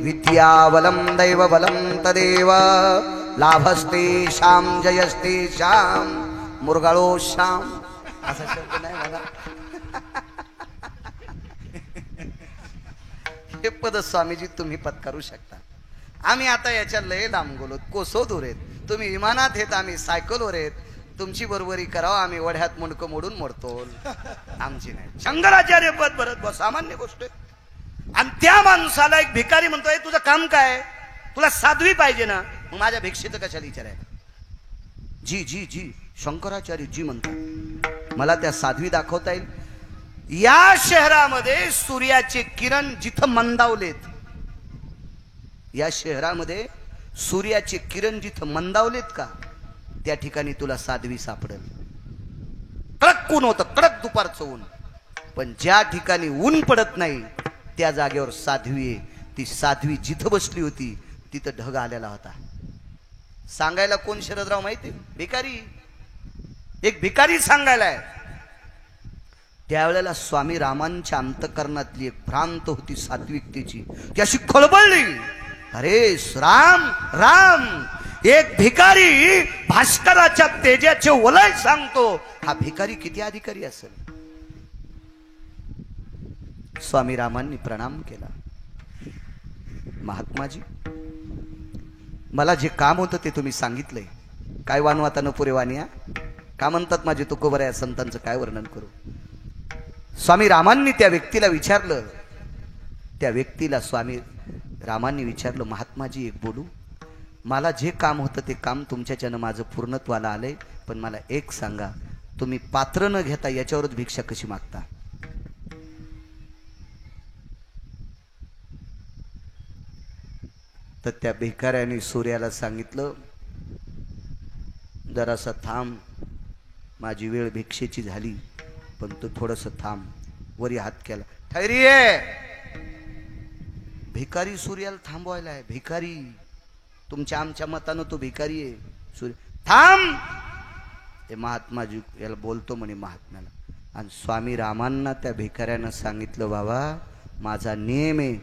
[SPEAKER 1] विद्याबलं दैवबलं तदेव लाभस्ते श्याम जयस्ते श्याम मुरगाळो श्याम. असा शब्द नाही मला. हे पद स्वामीजी तुम्ही पत्करू शकता. आम्ही आता याच्या लय लांब गेलोत, कोसो दूर आहेत. तुम्ही विमानात येत, आम्ही सायकलवर येत. तुमची बरोबरी करावं, आम्ही वड्यात मुंडकं मोडून मोडतो, आमची नाही. शंकराचार्य पद भरत बस, सामान्य गोष्ट आहे. आणि त्या माणसाला एक भिकारी म्हणतोय, तुझं काम काय, तुला साध्वी पाहिजे ना, मग माझ्या भिक्षेचं कशाला विचारायला. जी जी जी शंकराचार्य जी म्हणतात, मला त्या साध्वी दाखवता येईल. या शहरामध्ये सूर्याचे किरण जिथं मंदावलेत, या शहरामध्ये सूर्याचे किरण जिथं मंदावलेत का, त्या ठिकाणी तुला साध्वी सापडेल. कडक ऊन होतं, कडक दुपारचं ऊन, पण ज्या ठिकाणी ऊन पडत नाही त्या जागेवर साध्वी आहे. ती साध्वी जिथं बसली होती तिथं ढग आलेला होता. सांगायला कोण शरदराव माहिती, भिकारी. एक भिकारी सांगायलाय. त्यावेळेला स्वामी रामांच्या अंतकरणातली एक भ्रांत होती सात्विकतेची, ती अशी खळबळली. अरे राम राम, एक भिकारी भास्कराच्या तेजाचे वलय सांगतो, हा भिकारी किती अधिकारी असेल. स्वामी रामांनी प्रणाम केला. महात्माजी मला जे काम होतं ते तुम्ही सांगितलंय. काय वानवाता न पुरे वानिया का म्हणतात माझे तुकोबर या संतांचं काय वर्णन करू. स्वामी रामांनी त्या व्यक्तीला विचारलं, त्या व्यक्तीला स्वामी रामांनी विचारलं, महात्माजी एक बोलू, मला जे काम होतं ते काम तुमच्याच्यानं माझं पूर्णत्वाला आलंय, पण मला एक सांगा, तुम्ही पात्र न घेता याच्यावरच भिक्षा कशी मागता. तर त्या भिकाऱ्याने सूर्याला सांगितलं, जरासा थांब, माझी वेळ भिक्षेची झाली, पण तू थोडस थांब. वरी हात केला, ठैरिये. भिकारी सूर्याला थांबवायला आहे. भिकारी तुमच्या आमच्या मतानं तो भिकारी आहे. सूर्य थांब, हे महात्माजी याला बोलतो म्हणे महात्म्याला. आणि स्वामी रामांना त्या भिकाऱ्यानं सांगितलं, बाबा माझा नियम आहे,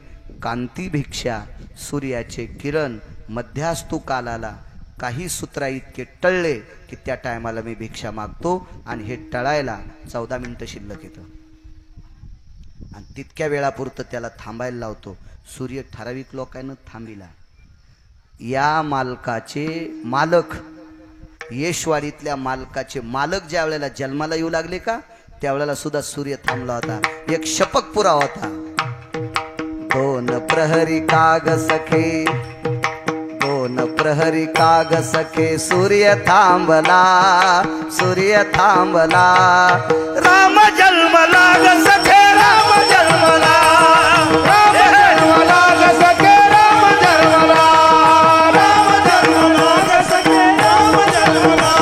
[SPEAKER 1] कांती भिक्षा, सूर्याचे किरण मध्यास्तू कालाला काही सूत्रा इतके टळले की त्या टायमाला मी भिक्षा मागतो. आणि हे टळायला 14 मिनिटं शिल्लक येतं आणि तितक्या वेळापुरतं त्याला थांबायला लावतो. सूर्य ठराविक लोकांना थांबिला. या मालकाचे मालक, येशवाडीतल्या मालकाचे मालक ज्या वेळेला जन्माला येऊ लागले का, त्यावेळेला सुद्धा सूर्य थांबला होता. एक शपक पुरा होता. दोन प्रहरी काग सखे, दोन प्रहरी काग सखे सूर्य थांबला, सूर्य थांबला. राम जन्मला ग सखे राम जन्मला,
[SPEAKER 2] राम जन्मला ग सखे राम जन्मला, राम जन्मला ग सखे राम जन्मला,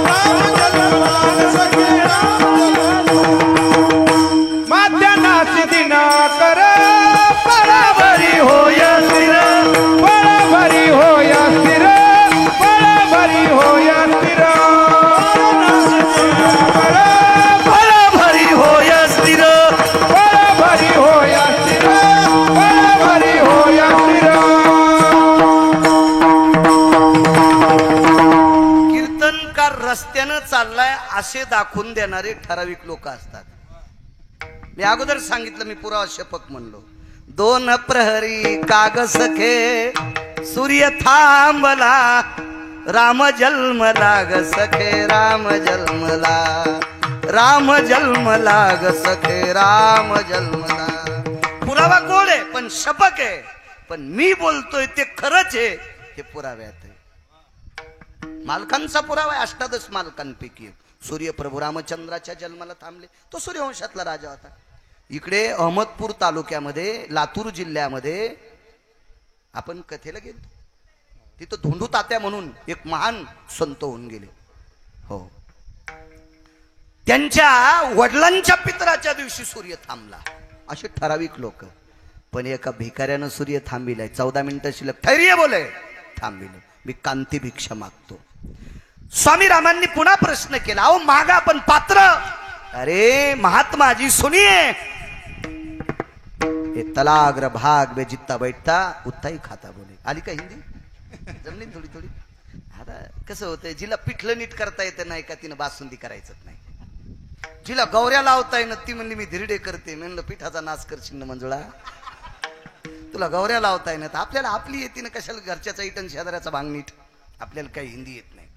[SPEAKER 2] राम जन्मला ग सखे राम जन्मला. माध्यानासी दिनाकर पराभरी होय स्थिर, पराभरी होय स्थिर, पराभरी होय स्थिर.
[SPEAKER 1] पराभरी होय स्थिर,
[SPEAKER 2] पराभरी होय स्थिर, पराभरी होय स्थिर.
[SPEAKER 1] कीर्तनकार रस्त्यानं चाललाय असे दाखवून देणारे ठराविक लोक असतात. मी अगोदर सांगितलं, मी पुरावा शपक म्हणलो. दोन प्रहरी काग सखे सूर्य थांबला, राम जन्मला ग सखे राम जन्मला, राम जन्मला ग सखे राम जन्मला. पुरावा गोड आहे पण शपक आहे, पण मी बोलतोय ते खरंच आहे, ते पुराव्यात आहे. मालकांचा पुरावा आहे, अष्टादश मालकांपैकी एक. सूर्यप्रभू रामचंद्राच्या जन्माला थांबले, तो सूर्यवंशातला राजा होता. इकडे अहमदपूर तालुक्यामध्ये लातूर जिल्ह्यामध्ये आपण कथेला गेलो, तिथं धोंडू तात्या म्हणून एक महान संत होऊन गेले. हो, त्यांच्या वडिलांच्या पितराच्या दिवशी सूर्य थांबला, असे ठराविक लोक. पण एका भिकाऱ्यानं सूर्य थांबिलाय. 14 मिनिटं शिल्लक, ठैर्य बोले, थांबिले. मी कांती भिक्षा मागतो. स्वामी रामांनी पुन्हा प्रश्न केला, अहो मागा पण पात्र. अरे महात्मा जी सुनिए, ये तलाग्र भाग में जितना बैठता उतना ही खाता. बोले आली का हिंदी जमली थोडी थोडी. आता कसं होतंय, जिला पिठलं नीट करता येतं नाही का तिनं बासुंदी करायचंच नाही. जिला गौऱ्या लावता येणं ती म्हणली मी धिरडे करते. म्हणलं पिठाचा नाश करशील ना मंजुळा, तुला गौऱ्या लावता येणं तर आपल्याला आपली येते ना, कशाला घरच्याचा इटन शेजाऱ्याचा भांग नीट. आपल्याला काही हिंदी येत नाही.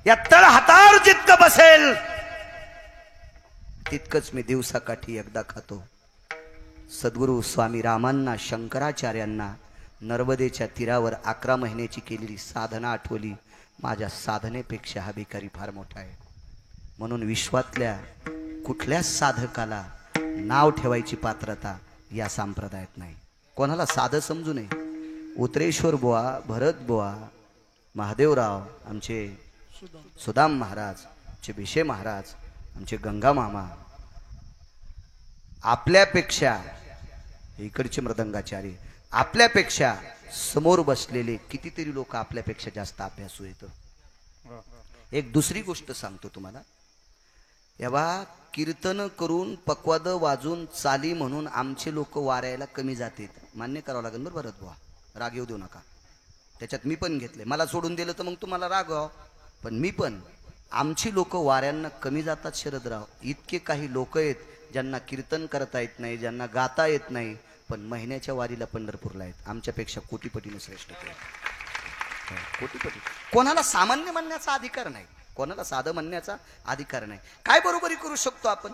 [SPEAKER 1] या तळ हातावर जितकं बसेल तितकंच मी दिवसाकाठी एकदा खातो. सद्गुरू स्वामी रामांना, शंकराचार्यांना नर्मदेच्या तीरावर 11 महिन्याची केलेली साधना आठवली. माझ्या साधनेपेक्षा हा भिकारी फार मोठा आहे. म्हणून विश्वातल्या कुठल्याच साधकाला नाव ठेवायची पात्रता या संप्रदायात नाही. कोणाला साधं समजू नये. उतरेश्वर बुवा, भरत बुवा, महादेवराव, आमचे सुदाम महाराज, आमचे भिशे महाराज, आमचे गंगा मामा, आपल्यापेक्षा इकडचे मृदंगाचार्य, आपल्यापेक्षा समोर बसलेले कितीतरी लोक आपल्यापेक्षा जास्त अभ्यासू येतं. एक दुसरी गोष्ट सांगतो तुम्हाला. एव्हा कीर्तन करून पक्वाद वाजून चाली म्हणून आमचे लोक वाऱ्याला कमी जातात. मान्य करावं लागेल बरं भरत बुवा, राग येऊ देऊ नका. त्याच्यात मी पण घेतले. मला सोडून दिलं तर मग तुम्हाला राग हो, पण मी पण, आमची लोक वाऱ्यांना कमी जातात शरदराव. इतके काही लोक आहेत ज्यांना कीर्तन करता येत नाही, ज्यांना गाता येत नाही, पण महिन्याच्या वारीला पंढरपूरला आहेत. आमच्यापेक्षा कोटीपटीने श्रेष्ठ ते, कोटीपटी. कोणाला सामान्य म्हणण्याचा अधिकार नाही, कोणाला साधं म्हणण्याचा अधिकार नाही. काय बरोबरी करू शकतो आपण?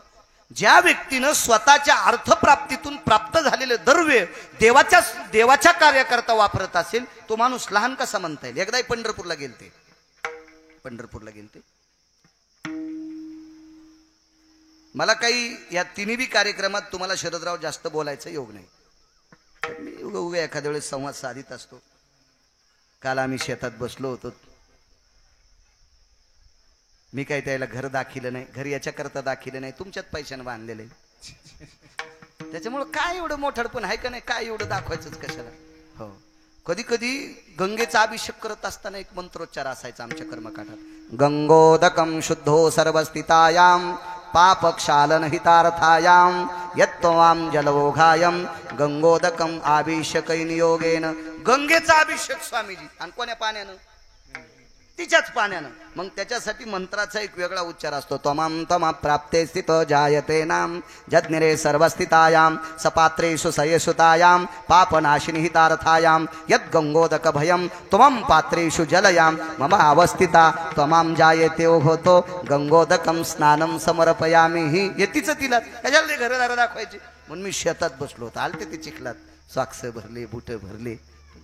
[SPEAKER 1] ज्या व्यक्तीनं स्वतःच्या अर्थप्राप्तीतून प्राप्त झालेले द्रव्य देवाच्या कार्याकरता वापरत असेल, तो माणूस लहान कसा म्हणता येईल? एकदाही पंढरपूरला गेलते, पंढरपूरला गेलते. मला काही या तिन्ही बी कार्यक्रमात तुम्हाला शरदराव जास्त बोलायचं योग नाही. मी उगा एखाद्या वेळेस संवाद साधित असतो. काल आम्ही शेतात बसलो होतो. मी काही त्याला घर दाखिलं नाही, घर याच्याकरता दाखिलं नाही, तुमच्याच पैशाने बांधलेलं आहे. त्याच्यामुळं काय एवढं मोठडपण आहे का नाही, काय एवढं दाखवायचंच कशाला. हो, कधी कधी गंगेचा अभिषेक करत असताना एक मंत्रोच्चार असायचा आमच्या कर्मकाठात. गंगोदकम शुद्धो सर्वस्थितायाम पापक्षालन हितार्थायाम यत्त्वाम जलवोघायम गंगोदकम अभिषेकैनियोगेन. गंगेचा अभिषेक स्वामीजी, आणि कोण्या पाण्यानं? तिच्याच पाण्यानं. मग त्याच्यासाठी मंत्राचा एक वेगळा उच्चार असतो. त्वमां त्वमा प्राप्ते स्थितो जायते नाम जज्ञरे सर्वस्थितायाम सपात्रेषु सयसुतायाम पापनाशिनी हितार्थायाम यद् गंगोदक भयम त्वमं पात्रेषु जलयाम मम अवस्थिता त्वमां जायते होतो गंगोदकम स्नानम समर्पयामि ही. येतीच तिला त्याच्याला घरदार दाखवायची. म्हणून मी शेतात बसलो होतो. आलते ते चिखलात, स्वाक्ष भरले, बुट भरले.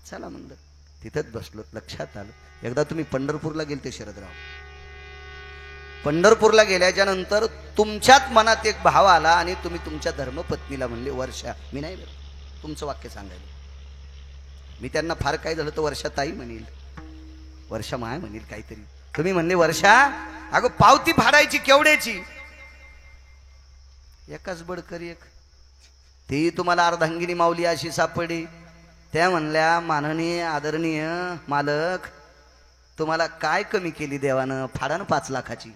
[SPEAKER 1] चला म्हणलं तिथंच बसलो. लक्षात आलं एकदा तुम्ही पंढरपूरला गेलते शरदराव. पंढरपूरला गेल्याच्या नंतर तुमच्याच मनात एक भाव आला आणि तुम्ही तुमच्या धर्मपत्नीला म्हणले वर्षा. मी नाही तुमचं वाक्य सांगायला. मी त्यांना फार काय झालं तर वर्षा ताई म्हणेल, वर्षा माय म्हणेल काहीतरी. तुम्ही म्हणले वर्षा अगं पावती फाडायची केवढ्याची. एकाच बडकर एक, ती तुम्हाला अर्धांगिनी माऊली अशी सापडी. त्या म्हणल्या माननीय आदरणीय मालक तुम्हाला काय कमी केली देवानं, फाडा ना 5 लाखाची.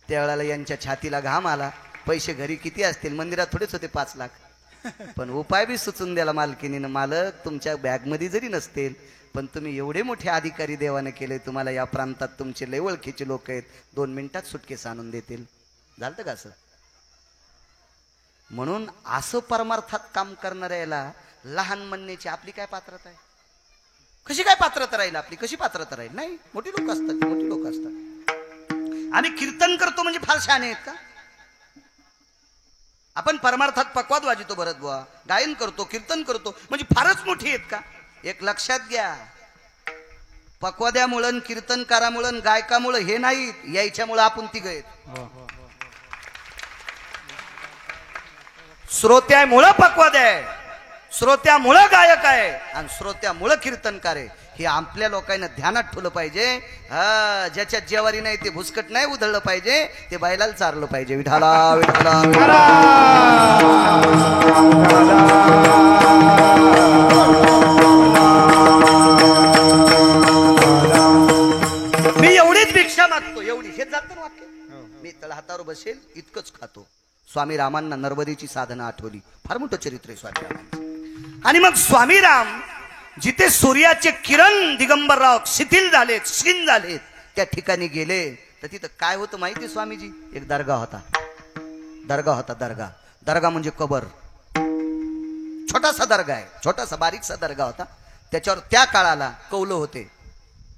[SPEAKER 1] त्यावेळेला यांच्या छातीला घाम आला. पैसे घरी किती असतील, मंदिरात थोडेच होते 5 लाख. पण उपाय बी सुचून द्याला मालकीनीनं. मालक तुमच्या बॅगमध्ये जरी नसतील पण तुम्ही एवढे मोठे अधिकारी देवाने केले, तुम्हाला या प्रांतात तुमचे लय ओळखीचे लोक आहेत, 2 मिनिटात सुटकेस आणून देतील. झालं का असं? म्हणून असं परमार्थात काम करणाऱ्याला लहान म्हणण्याची आपली काय पात्रता आहे? कशी काय पात्रता राहील आपली? कशी पात्रता राहील? नाही, मोठी लोक असतात, मोठी लोक असतात. आम्ही कीर्तन करतो म्हणजे फार शहाणे आहेत का? आपण परमार्थात पक्वाद वाजितो भरत बुवा, गायन करतो, कीर्तन करतो म्हणजे फारच मोठी आहेत का? एक लक्षात घ्या, पक्वाद्यामुळं, कीर्तनकारामुळं, गायकामुळं हे नाही, यायच्यामुळं आपण तिघ आहेत. श्रोत्यामुळं पक्वाद आहे, श्रोत्यामुळं गायक आहे आणि श्रोत्यामुळं कीर्तनकार आहे. हे आपल्या लोकांना ध्यानात ठेवलं पाहिजे. ज्याच्यात जेवारी नाही ते भुसकट नाही उधळलं पाहिजे, ते बैलाला चारलं पाहिजे. विठाला विठाला मी एवढीच भिक्षा मागतो, एवढी. हे जातं वाक्य. मी तळ हातावर बसेल इतकंच खातो. स्वामी रामांना नर्मदेची साधना आठवली. फार मोठं चरित्र आहे स्वामी रामांचं. आणि मग स्वामी राम जिथे सूर्याचे किरण दिगंबरराव शिथिल झालेत, क्षीण झालेत, त्या ठिकाणी गेले तर तिथं काय होतं माहिती स्वामीजी? एक दर्गा होता. दर्गा होता, दर्गा. दर्गा म्हणजे कबर. छोटासा दर्गा आहे, छोटासा बारीकसा दर्गा होता. त्याच्यावर त्या काळाला कौल होते.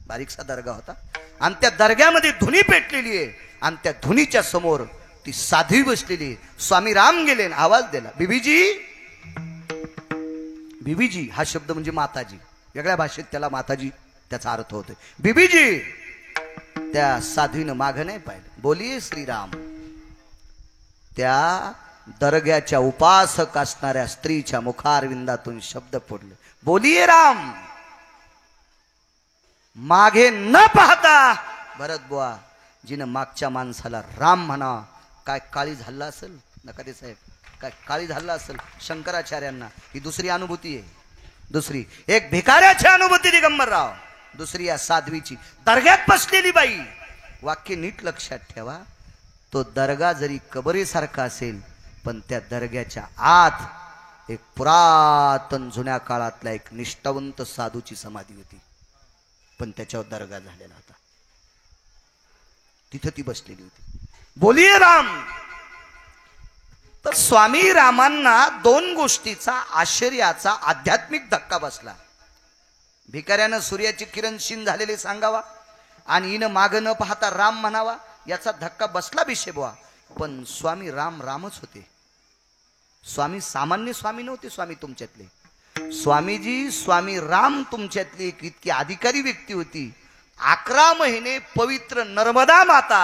[SPEAKER 1] बारीकसा दर्गा होता आणि त्या दर्ग्यामध्ये धुनी पेटलेली आहे आणि त्या धुनीच्या समोर ती साध्वी बसलेली. स्वामी राम गेले, आवाज दिला, बीबीजी. बीबीजी हा शब्द म्हणजे माताजी. वेगळ्या भाषेत त्याला माताजी त्याचा अर्थ होतो. बीबीजी. त्या साध्वीनं मागं नाही पाहिलं. बोलिये श्रीराम. त्या दर्ग्याच्या उपासक असणाऱ्या स्त्रीच्या मुखारविंदातून शब्द पडले, बोलिये राम. मागे न पाहता भरत बुवा जिनं मागच्या माणसाला राम म्हणा, काय काळी झाला असेल नका ते साहेब, काय काळी झाला असेल शंकराचार्यांना. ही दुसरी अनुभूती आहे. दुसरी एक भिकाऱ्याची अनुभूती दिगंबरराव, दुसरी या साध्वीची. दर्ग्यात बसलेली बाई. वाक्य नीट लक्षात ठेवा. तो दर्गा जरी कबरीसारखा असेल पण त्या दर्ग्याच्या आत एक पुरातन जुन्या काळातला एक निष्ठावंत साधूची समाधी होती, पण त्याच्यावर दर्गा झालेला होता. तिथं ती बसलेली होती. बोलिये राम. तर स्वामी रामांना 2 गोष्टीचा आश्चर्याचा आध्यात्मिक धक्का बसला. भिकाऱ्यानं सूर्याची किरण क्षीण झालेले सांगावा आणि हिनं मागं न पाहता राम म्हणावा, याचा धक्का बसला बिशेबवा. पण स्वामी राम रामच होते. स्वामी सामान्य स्वामी नव्हते. स्वामी तुमच्यातले स्वामीजी, स्वामी राम तुमच्यातली एक इतकी अधिकारी व्यक्ती होती. 11 महिने पवित्र नर्मदा माता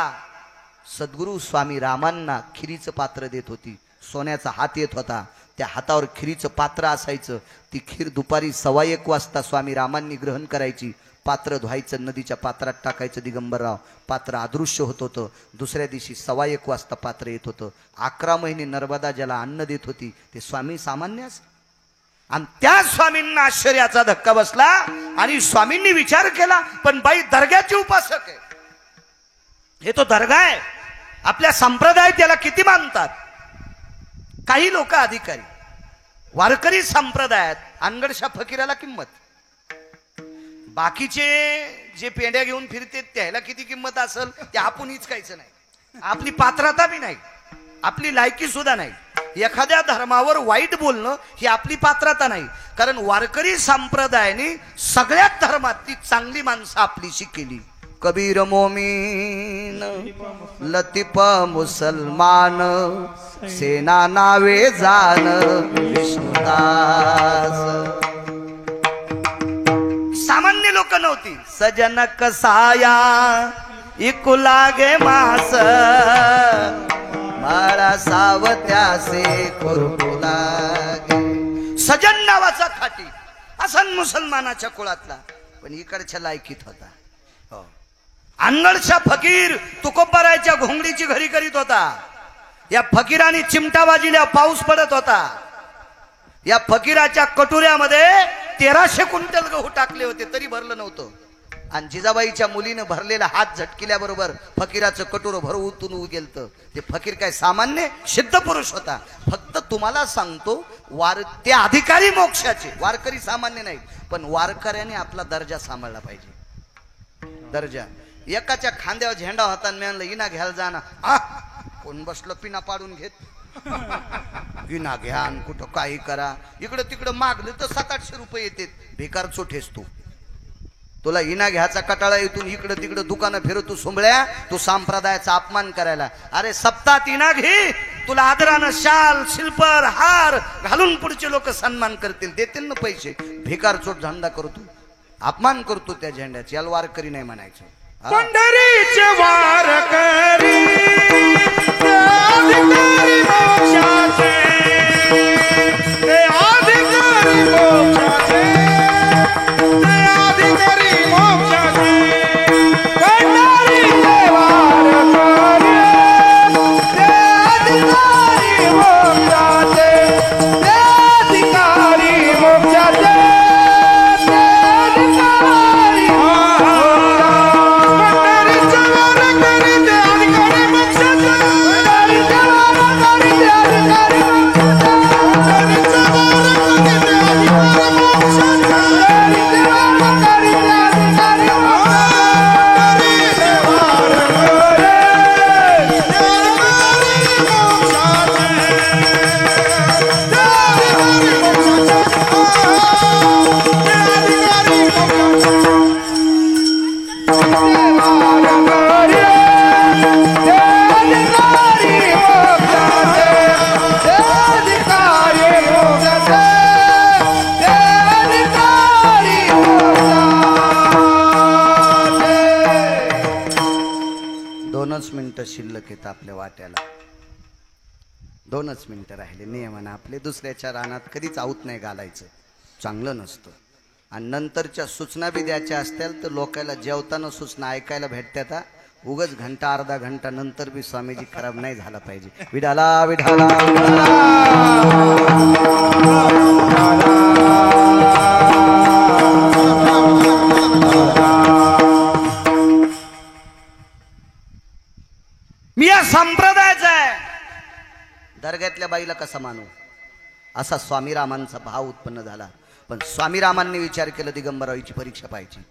[SPEAKER 1] सद्गुरु स्वामी रामांना खिरीचं पात्र देत होती. सोन्याचा हात येत होता, त्या हातावर खिरीचं पात्र असायचं. ती खीर दुपारी 1:15 वाजता स्वामी रामांनी ग्रहण करायची. पात्र धुवायचं, नदीच्या पात्रात टाकायचं दिगंबरराव. पात्र अदृश्य होत होतं. दुसऱ्या दिवशी 1:15 वाजता पात्र येत होतं. 11 महिने नर्मदा ज्याला अन्न देत होती ते स्वामी सामान्यच. आणि त्या स्वामींना आश्चर्याचा धक्का बसला आणि स्वामींनी विचार केला, पण बाई दर्ग्याचे उपासक आहे, हे तो दर्गा आहे. आपल्या संप्रदाय त्याला किती मानतात. काही लोक अधिकारी, वारकरी संप्रदायात अनगडशा फकीराला किंमत, बाकीचे जे पेंड्या घेऊन फिरते त्याला किती किंमत असेल ते आपण हिचकायचं नाही. आपली पात्रता बी नाही, आपली लायकी सुद्धा नाही. एखाद्या धर्मावर वाईट बोलणं ही आपली पात्रता नाही. कारण वारकरी संप्रदायाने सगळ्यात धर्मातली चांगली माणसं आपलीशी केली. कबीर मोमीन, लतीफ मुसलमान, सेना नावे जान विष्णुदास. नव्हती. सजन कसाया इकू लागे मास, माळा सावत्यासे कुरकू लागे. सजन नावाचा खाटी असन मुसलमानाच्या कुळातला, पण इकडच्या लायकीत होता. हो. अनगडचा फकीर तुकोबारायच्या घोंगडीची घरी करीत होता. या फकीराने चिमटा वाजिल्या, पाऊस पडत होता. या फकीराच्या कटोऱ्यामध्ये 1300 क्विंटल गहू टाकले होते, तरी भरलं नव्हतं. आणि जिजाबाईच्या मुलीनं भरलेला हात झटकिल्याबरोबर फकीराचं कटोरं भरवून गेलतं. ते फकीर काय सामान्य सिद्ध पुरुष होता. फक्त तुम्हाला सांगतो, ते अधिकारी मोक्षाचे, वारकरी सामान्य नाही. पण वारकऱ्याने आपला दर्जा सांभाळला पाहिजे. दर्जा. एकाच्या खांद्यावर झेंडा होता, मी म्हणलं इना घ्यायला जाना. कोण बसलं पिना पाडून घेत, इना घ्या आणि कुठं काही करा. इकडं तिकडं मागलं तर 700-800 रुपये येतात. बेकार चोठेस तुला इना घ्यायचा कटाळा. इथून इकडं तिकडं दुकानं फिरतो सुंबळ्या, तू संप्रदायाचा अपमान करायला. अरे सप्ताहात इना घे, तुला आदरानं शाल शिल्पर हार घालून पुढचे लोक सन्मान करतील, देतील ना पैसे. भिकार चोट झंडा करतो, अपमान करतो त्या झेंड्याचे. याला वारकरी नाही म्हणायचं.
[SPEAKER 2] पंढरीचे वारकरी ते अधिकारी मोक्षाचे, ते अधिकारी मोक्षाचे, ते अधिकारी मोक्षाचे. पंढरीचे वारकरी ते अधिकारी मोक्षाचे, ते अधिकारी मोक्षाचे, ते अधिकारी
[SPEAKER 1] शिल्लक येत आपल्या वाट्याला. 2च मिनिटं राहिले. नियमानं आपले दुसऱ्याच्या रानात कधीच आऊत नाही घालायचं, चांगलं नसतं. आणि नंतरच्या सूचना बी द्यायच्या असतील तर लोकांना जेवताना सूचना ऐकायला भेटतात. उगच घंटा अर्धा घंटा नंतर बी स्वामीजी खराब नाही झाला पाहिजे. विडाला विडाला मी या संप्रदायाचा आहे. दर्ग्यातल्या बाईला कसा मानू, असा स्वामीरामांचा भाव उत्पन्न झाला. पण स्वामीरामांनी विचार केला दिगंबराईची परीक्षा पाहिजे.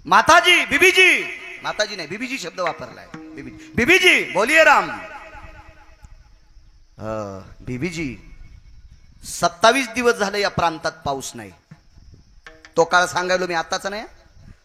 [SPEAKER 1] माताजी बीबीजी, माताजी नाही बीबीजी शब्द वापरलाय. बीबीजी, बीबीजी बोलिये राम. बीबीजी 27 दिवस झाले या प्रांतात पाऊस नाही. तो काळ सांगायलो मी, आताचा नाही.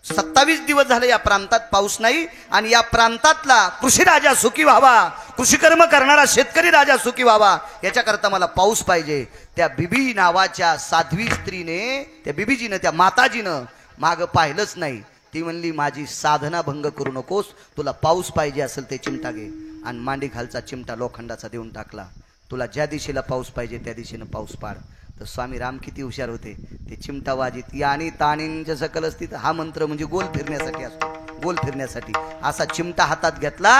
[SPEAKER 1] 27 दिवस झाले या प्रांतात पाऊस नाही. आणि या प्रांतातला कृषी राजा सुखी व्हावा, कृषी कर्म करणारा शेतकरी राजा सुखी व्हावा, याच्याकरता मला पाऊस पाहिजे. त्या बीबी नावाच्या साध्वी स्त्रीने, त्या बीबीजीनं, त्या माताजीनं माग पाहिलंच नाही. ती म्हणली माझी साधना भंग करू नकोस, तुला पाऊस पाहिजे असेल ते चिमटा घे. आणि मांडी खालचा चिमटा लोखंडाचा देऊन टाकला. तुला ज्या दिशेला पाऊस पाहिजे त्या दिशेनं पाऊस पाड. तर स्वामी राम किती हुशार होते. ते चिमटा वाजित यानी ताणींच्या सकल असती. हा मंत्र म्हणजे गोल फिरण्यासाठी असतो, गोल फिरण्यासाठी. असा चिमटा हातात घेतला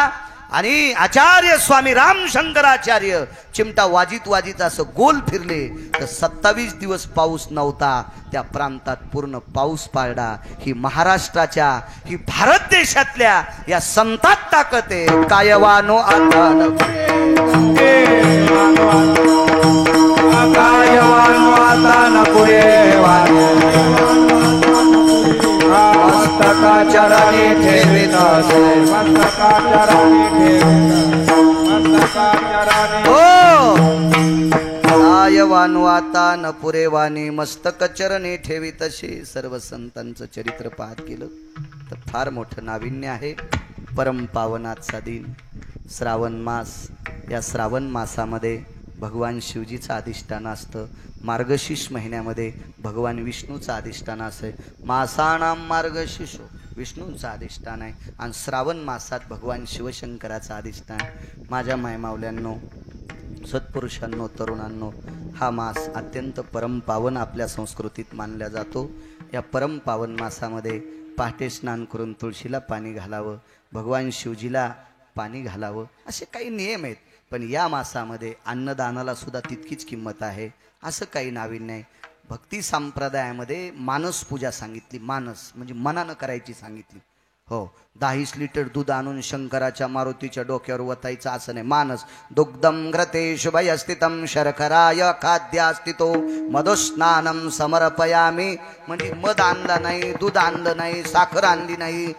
[SPEAKER 1] आणि आचार्य स्वामी राम शंकराचार्य चिमटा वाजित वाजित असं गोल फिरले. तर 27 दिवस पाऊस नव्हता. त्या प्रांतात पूर्ण पाऊस पाडला. ही महाराष्ट्राच्या, ही भारत देशातल्या या संतात ताकद आहे. कायवानो आता
[SPEAKER 2] कायवानो आता न पुढे मस्तकाचरणी ठेवित असे, मस्तकाचरणी ठेवित, मस्तकाचरणी
[SPEAKER 1] कायवानो आता न पुरेवानी मस्तक चरणी ठेवित असे. सर्व संतांचं चरित्र पाहत गेलं तर फार मोठं नाविन्य आहे. परम पावनाचा दिन श्रावण मास. या श्रावण मासामध्ये भगवान शिवजीचं अधिष्ठान असतं. मार्गशीर्ष महिन्यामध्ये भगवान विष्णूचं अधिष्ठान असं. मासानाम मार्गशीर्षो विष्णूंचं अधिष्ठान आहे आणि श्रावण मासात भगवान शिवशंकराचं अधिष्ठान. माझ्या मायमावल्यांनो, सत्पुरुषांनो, तरुणांनो, हा मास अत्यंत परमपावन आपल्या संस्कृतीत मानला जातो. या परमपावन मासामध्ये पहाटे स्नान करून तुळशीला पाणी घालावं, भगवान शिवजीला पाणी घालावं, असे काही नियम आहेत. पण या मासामध्ये अन्नदानाला सुद्धा तितकीच किंमत आहे. असं काही नाविन्य नाही. भक्ती संप्रदायामध्ये मानस पूजा सांगितली. मानस म्हणजे मनानं करायची सांगितली. हो, 10 लिटर दूध आणून शंकराच्या मारुतीच्या डोक्यावर वतायचं असं नाही. मानस दुग्धम घ्रते शुभयस्थितम शर्कराय खाद्यास्थितो मधुस्नानम समर्पयामी. म्हणजे मध आणलं नाही, दूध आणलं नाही, साखर आणली नाही,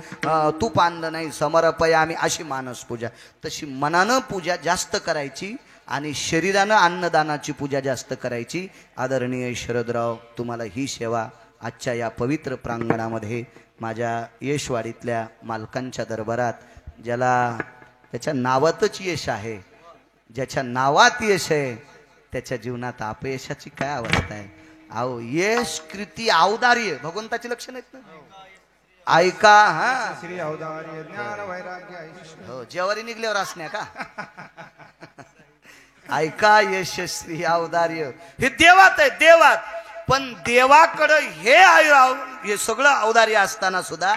[SPEAKER 1] तूप आणलं नाही, समर्पयामी अशी मानस पूजा. तशी मनानं पूजा जास्त करायची आणि शरीरानं अन्नदानाची पूजा जास्त करायची. आदरणीय शरदराव, तुम्हाला ही सेवा आजच्या या पवित्र प्रांगणामध्ये माझ्या यशवाडीतल्या मालकांच्या दरबारात, ज्याला त्याच्या नावातच यश आहे, ज्याच्या नावात यश आहे, त्याच्या जीवनात अपयशाची काय अवस्था आहे. अहो, यश, कृती, औदार्य भगवंताची लक्षण आहेत ना. ऐका, हा,
[SPEAKER 2] श्री औदार्य ज्ञान वैराग्य ऐश्वर्य.
[SPEAKER 1] हो, जेवारी निघल्यावर असण्या का. ऐका, यश, श्री, औदार्य हे देवात आहे, देवात. पण देवाकडं हे सगळं औदार्य असताना सुद्धा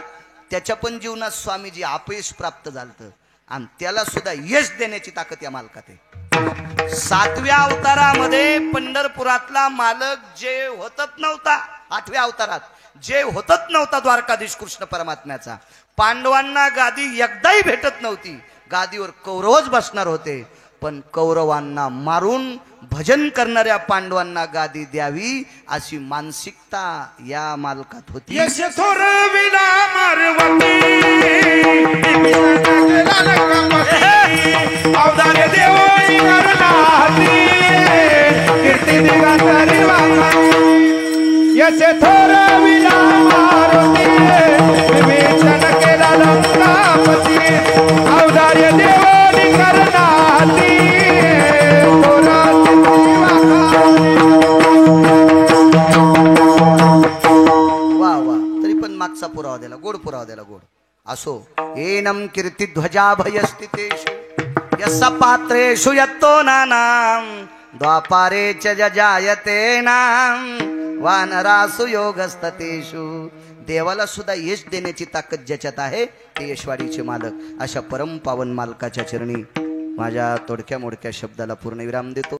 [SPEAKER 1] त्याच्या पण जीवनात स्वामीजी अपयश प्राप्त झालं आणि त्याला सुद्धा यश देण्याची ताकद या मालकात आहे. 7व्या अवतारामध्ये पंढरपुरातला मालक जे होतच नव्हता, 8व्या अवतारात जे होतच नव्हता द्वारकाधीश कृष्ण परमात्म्याचा, पांडवांना गादी एकदाही भेटत नव्हती. गादीवर कौरवच बसणार होते, पण कौरवांना मारून भजन करणाऱ्या पांडवांना गादी द्यावी अशी मानसिकता या मालकात होती.
[SPEAKER 2] यश थोर विना मारवती औदार्य देव करणारी कीर्ती दिगातरी वाखारी. यश थोर विना मारवती विवेचन केला लंकापती औदार्य देव करणारी.
[SPEAKER 1] मागचा पुरावा दिला, गोड पुरावा दिला, गोड. असो, एनम कीर्ती ध्वजा भयस्थितेषु यस्स पात्रेषु यत्तो नानाम द्वापारे च जजायते नाम वानरासु योगस्ततेषु. देवाला सुद्धा यश देण्याची ताकद ज्याच्यात आहे ते यशवाडीचे मालक. अशा परम पावन मालकाच्या चरणी माझ्या तोडक्या मोडक्या शब्दाला पूर्णविराम देतो.